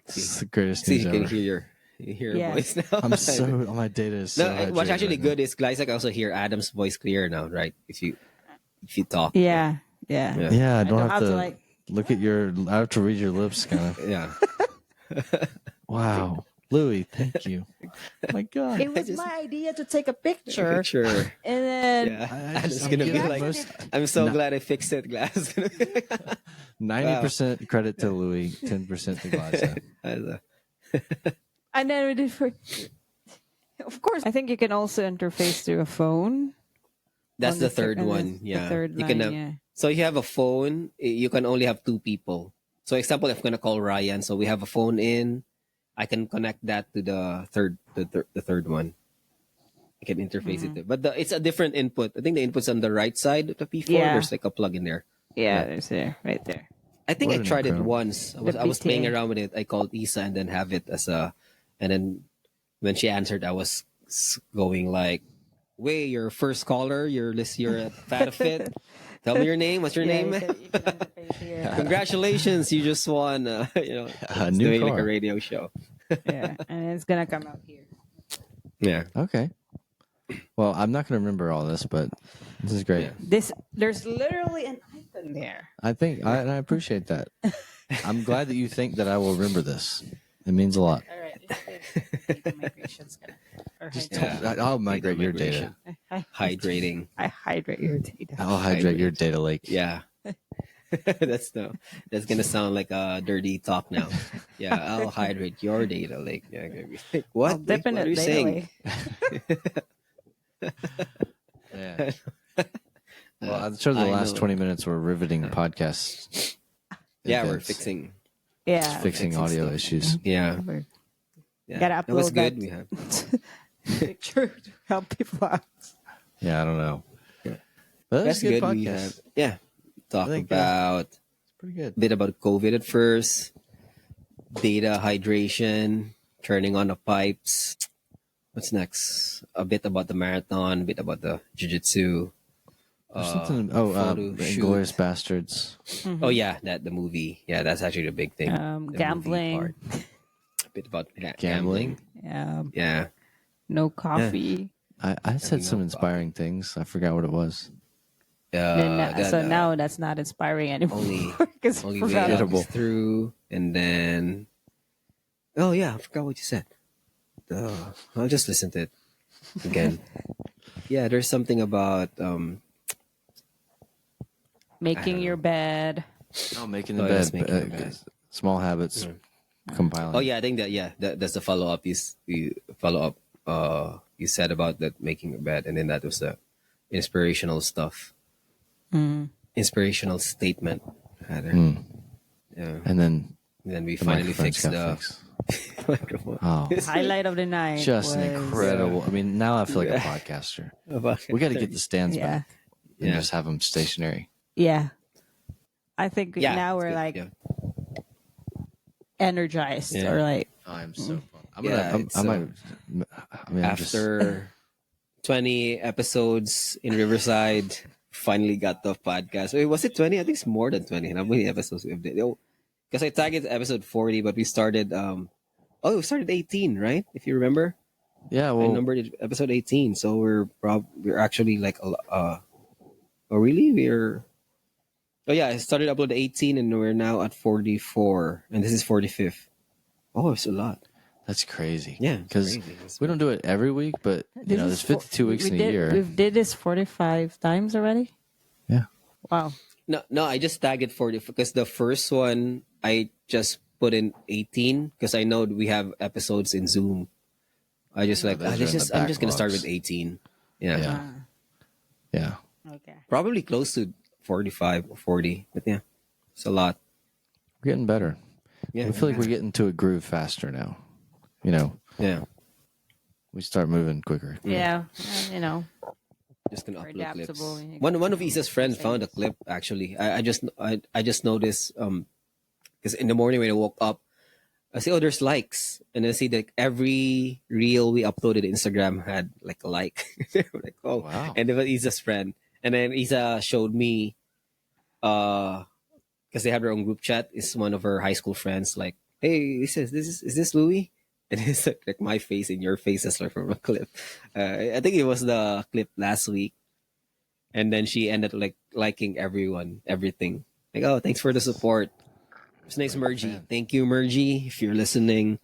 This is the greatest See, news you can ever. hear your Yeah. voice now. I'm so my data is so. No, what's hydrated actually right good is guys, I can also hear Adam's voice clear now, right? If you talk. Yeah. Yeah. Yeah. now. Yeah, I don't don't have have to to, like- look at your. I have to read your lips, kind of. Yeah. Wow, Louis, thank you. My God, It was my idea to take a picture, Sure. and then I Adam's I'm gonna be giving like, most I'm so No. glad I fixed it, Glass. 90% credit to Louis, 10% to Liza. and then we did for. Of course, I think you can also interface through a phone. That's On the the third thir- one. the Yeah. third you can line, have, yeah. So you have a phone, you can only have 2 people. So example, if I'm gonna call Ryan, so we have a phone in, I can connect that to the third one. I can interface Mm-hmm. it. But it's a different input. I think the input's on the right side of the P4. Yeah. There's like a plug in there. Yeah, there's there, right there. I think What I an tried it incredible- once. I was BTA. playing around with it. I called Isa and then have it as a, and then when she answered, I was going like, "Wait, you're first caller. You're a fan of it. Tell me your name. What's your name? You can interface here. Congratulations, you just won. A it's new doing like car. a radio show. Yeah, and it's gonna come out here. Yeah, Okay. Well, I'm not going to remember all this, but this is great. Yeah. There's literally an icon there. I think and I appreciate that. I'm glad that you think that I will remember this. It means a lot. All right, data migration's gonna. Or I'll migrate your data. hydrating. I hydrate your data. I'll hydrate your data lake. Yeah. That's gonna sound like a dirty talk now. Yeah, I'll hydrate your data lake. Yeah, what? I'll dip in What are it you saying? daily. Yeah. Well, I'm sure the I last know. 20 minutes were riveting podcasts. Yeah, we're events, fixing. Yeah. fixing audio stuff. issues. Yeah, We're- yeah. Gotta That was upload good. that. We have. Picture to help people out. Yeah, I don't know. Yeah. But That's that's a good good. We podcast. have. Yeah, talk I think, about It's pretty good. a bit about COVID at first, data hydration, turning on the pipes. What's next? A bit about the marathon, a bit about the jiu-jitsu, There's something. Oh, photo shoot. Inglorious Bastards. Oh yeah, the movie. Yeah, that's actually the big thing. The movie Gambling. part. A bit about Gambling. gambling. Yeah. Yeah. No coffee. I said some no inspiring things. I forgot what it was. So now that's not inspiring anymore. Only Because only I way forgot. out Forgettable. is through, and then oh yeah, I forgot what you said. I'll just listen to it again. Yeah, there's something about Making your bed. Oh, making the Oh, that's bed. making the bed. Small habits. Compiling. Oh yeah, I think that's the follow up. You follow up. You said about that making a bed, and then that was the inspirational stuff. Inspirational statement, rather. Yeah. And then We the finally microphones fixed got the fixed. microphone. Oh, Highlight of the night. just an was- incredible. I mean, now I feel like a podcaster. We got to get the stands Yeah. back and Yeah. just have them stationary. Yeah. I think Yeah, now it's we're good. like Yeah. energized Yeah. or like I'm so pumped. I'm Yeah, gonna. it's, I might. I mean, I'm just, After 20 episodes in Riverside, finally got the podcast. Wait, was it 20? I think it's more than 20. How many episodes we've did? Because I tagged episode 40, but we started we started 18, right? If you remember. yeah. I Well, numbered it episode 18. So we're actually like oh really? Oh yeah, I started upload 18 and we're now at 44 and this is 45th. Oh, it's a lot. that's crazy. Yeah, it's because crazy. It's we don't do it every week, but This there's is 52 weeks in a year. We've did this 45 times already. Yeah. Wow. No, I just tagged it 40 because the first one I just put in 18 because I know we have episodes in Zoom. I just like those are in the I'm just gonna start backlogs. with 18. Yeah. Yeah. Yeah. Okay. Probably close to 45 or 40, but yeah, it's a lot. We're getting better. Yeah, We feel like we're getting to a groove faster now. You know, yeah. we start moving quicker. Yeah. You know. Just gonna We're upload clips. adaptable. One of Isa's friends found a clip actually. I just noticed because in the morning when I woke up, I see there's likes, and I see that every reel we uploaded to Instagram had like a like. I'm like oh Wow. and it was Isa's friend, and then Isa showed me because they have their own group chat. It's one of her high school friends like hey he says is this Louis. And it's like my face in your face as like from a clip. I think it was the clip last week. And then she ended up like liking everything. Like, oh, thanks for the support. His name's Mergy. Thank you, Mergy, if you're listening.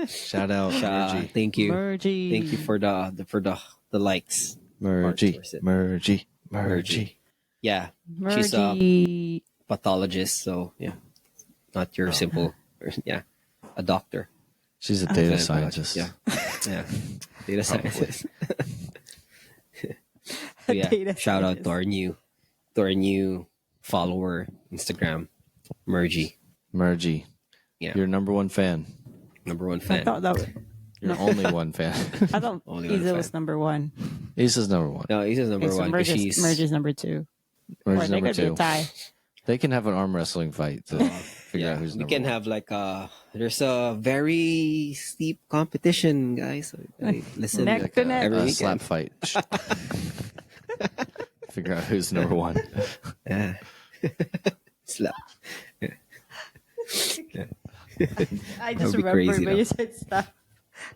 Shout out, Mergy. Thank you. Mergy. Thank you for the likes. Mergy. Mergy. Mergy. Mergy. Yeah. She's a Mergy. pathologist, so yeah. Not your simple yeah. A doctor. She's a data scientist. Yeah. Yeah. Data scientist. So yeah. Data Shout out scientist. to our new follower, Instagram, Mergy. Mergy. Yeah. You're number one fan. Number one I fan. thought that was, You're only one fan. I thought Only one Isa was fan. number one. Isa's number one. No, he's number Okay, so one. 'Cause Mergy's number two. Or Mergy's they number could be a two. tie. They can have an arm wrestling fight to figure yeah, out who's we number can one. have like there's a very steep competition, guys. So listen Neck to neck. every a weekend. slap fight. Figure out who's number one. Yeah. Slap. I That just would be remember crazy, when though. you said stuff.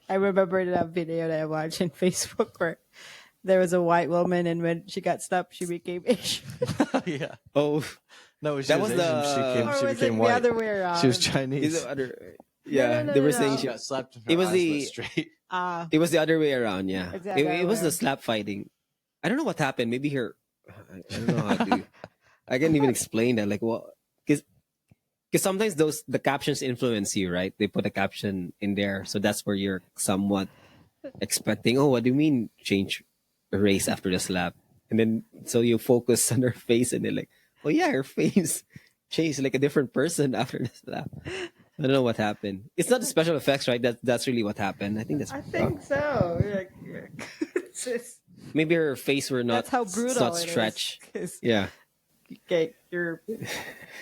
I remember that video that I watched on Facebook where there was a white woman and when she got stopped, she became Asian. Yeah. Oh, No, she That was was Asian. the- Or She was it became the white. other way around? She was is Chinese. the other? Yeah, no, they were no, saying no. She she, got slapped. And It was her eyes the- went straight. it was the other way around. Yeah, It's the other it was way. the slap fighting. I don't know what happened. Maybe her. I don't know how to. I can't even explain that. Like what? Because sometimes the captions influence you, right? They put a caption in there, so that's where you're somewhat expecting. Oh, what do you mean change race after the slap? And then so you focus on her face, and they're like, oh yeah, her face changed like a different person after the slap. I don't know what happened. It's not the special effects, right? That's really what happened. I think that's. I think so. Like, it's just, Maybe her face were not. that's how brutal not it is. stretch. 'Cause, Yeah. okay, your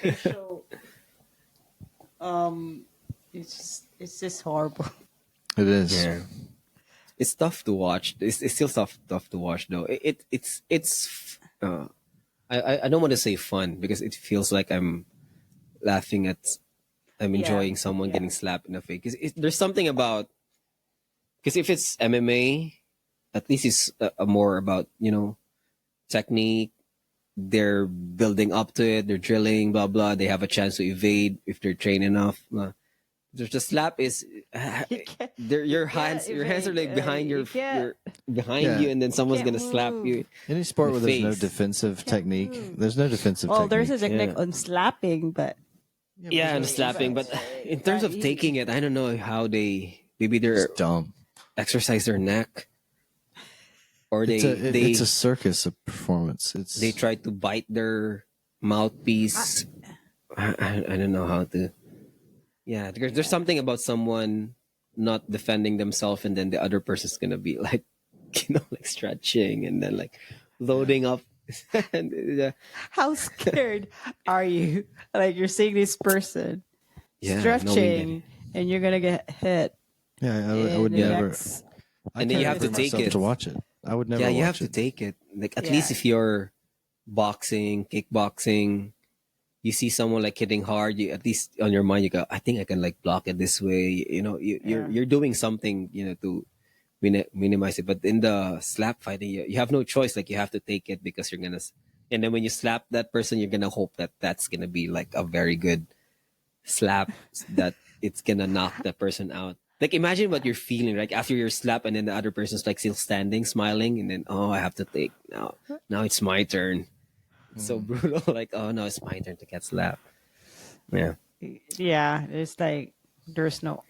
facial, it's just horrible. It is. Yeah. It's tough to watch. It's still tough to watch though. It's I don't want to say fun because it feels like laughing at I'm Yeah, enjoying someone yeah. getting slapped in the face. Because there's something about because if it's MMA, at least it's a more about technique. They're building up to it. They're drilling, blah blah. They have a chance to evade if they're trained enough. There's the slap is You can't, your you hands can't your hands are evade. like behind You can't. your behind Yeah. you, and then You someone's can't gonna slap you move. Any in sport the where there's no face. defensive Can't technique, move. there's no defensive Well, there's a technique. technique Yeah, on slapping, but Yeah, but yeah, there's and no slapping. But defense. in terms of taking it, I don't know how they maybe they're Just dumb. exercise their neck or It's a circus of performance. they It's try to bite their mouthpiece. I don't know how to. Yeah, there's yeah. something about someone not defending themselves, and then the other person's gonna be like, like stretching and then like yeah. loading up. and, How scared are you? Like you're seeing this person yeah, knowing that. stretching, and you're gonna get hit Yeah, I in would the Yeah, never. next. I and then you can't have to bring take myself it. to watch it. I would Yeah, never you have watch to it. take it. Like at least Yeah, if you're boxing, kickboxing, you see someone like hitting hard, you at least on your mind you go, I think I can like block it this way. You're yeah, you're doing something, to minimize it. But in the slap fighting, you have no choice. Like you have to take it because you're gonna. And then when you slap that person, you're gonna hope that that's gonna be like a very good slap that it's gonna knock that person out. Like imagine what you're feeling like after you're slapped, and then the other person's like still standing, smiling, and then I have to take now. Now it's my turn. It's so Mm. brutal. Like no, it's my turn to get slapped. Yeah. yeah. It's like there's no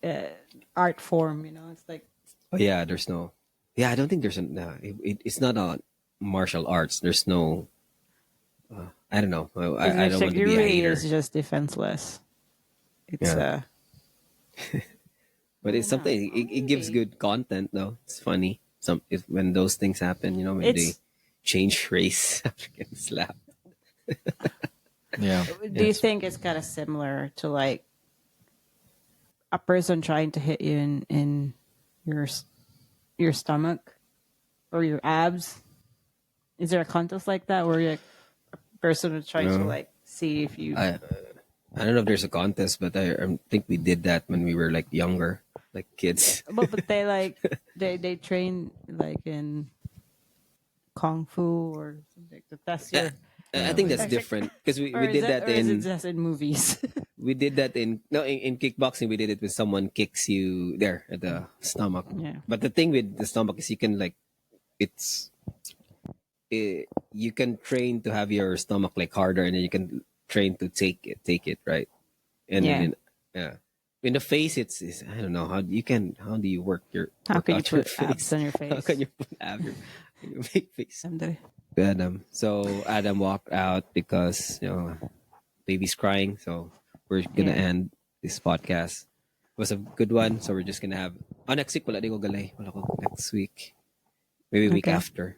uh, art form. It's like Oh yeah. There's no. Yeah, I don't think there's a. No, it's not a martial arts. There's no. I don't know. I it's don't like want to it be a really is hater. just defenseless. It's Yeah. I But it's don't know. something. Or It gives maybe good content though. It's funny. When those things happen, when they it's. change race after getting slapped. Yeah. Do you Yes. think it's kind of similar to like a person trying to hit you in your your stomach or your abs? Is there a contest like that where like, a person would try to No, like see if you? I I don't know if there's a contest, but I think we did that when we were like younger, like kids. But they like they train like in kung fu or something to test I, your. I Yeah, think we that's did. different because Or we did that is it in just in movies? we did that in no in kickboxing. We did it when someone kicks you there at the stomach. Yeah, But the thing with the stomach is you can like it's you can train to have your stomach like harder, and then you can train to take it right. And then yeah. yeah, in the face it's I don't know how do you How work can you out your put abs face? on your How can face? you put ab your big face? Someday. Adam. So Adam walked out because baby's crying. So we're gonna Yeah. end this podcast. It was a good one. So we're just gonna have next week wala di ko galay. Wala ko next week. Maybe week Okay. after.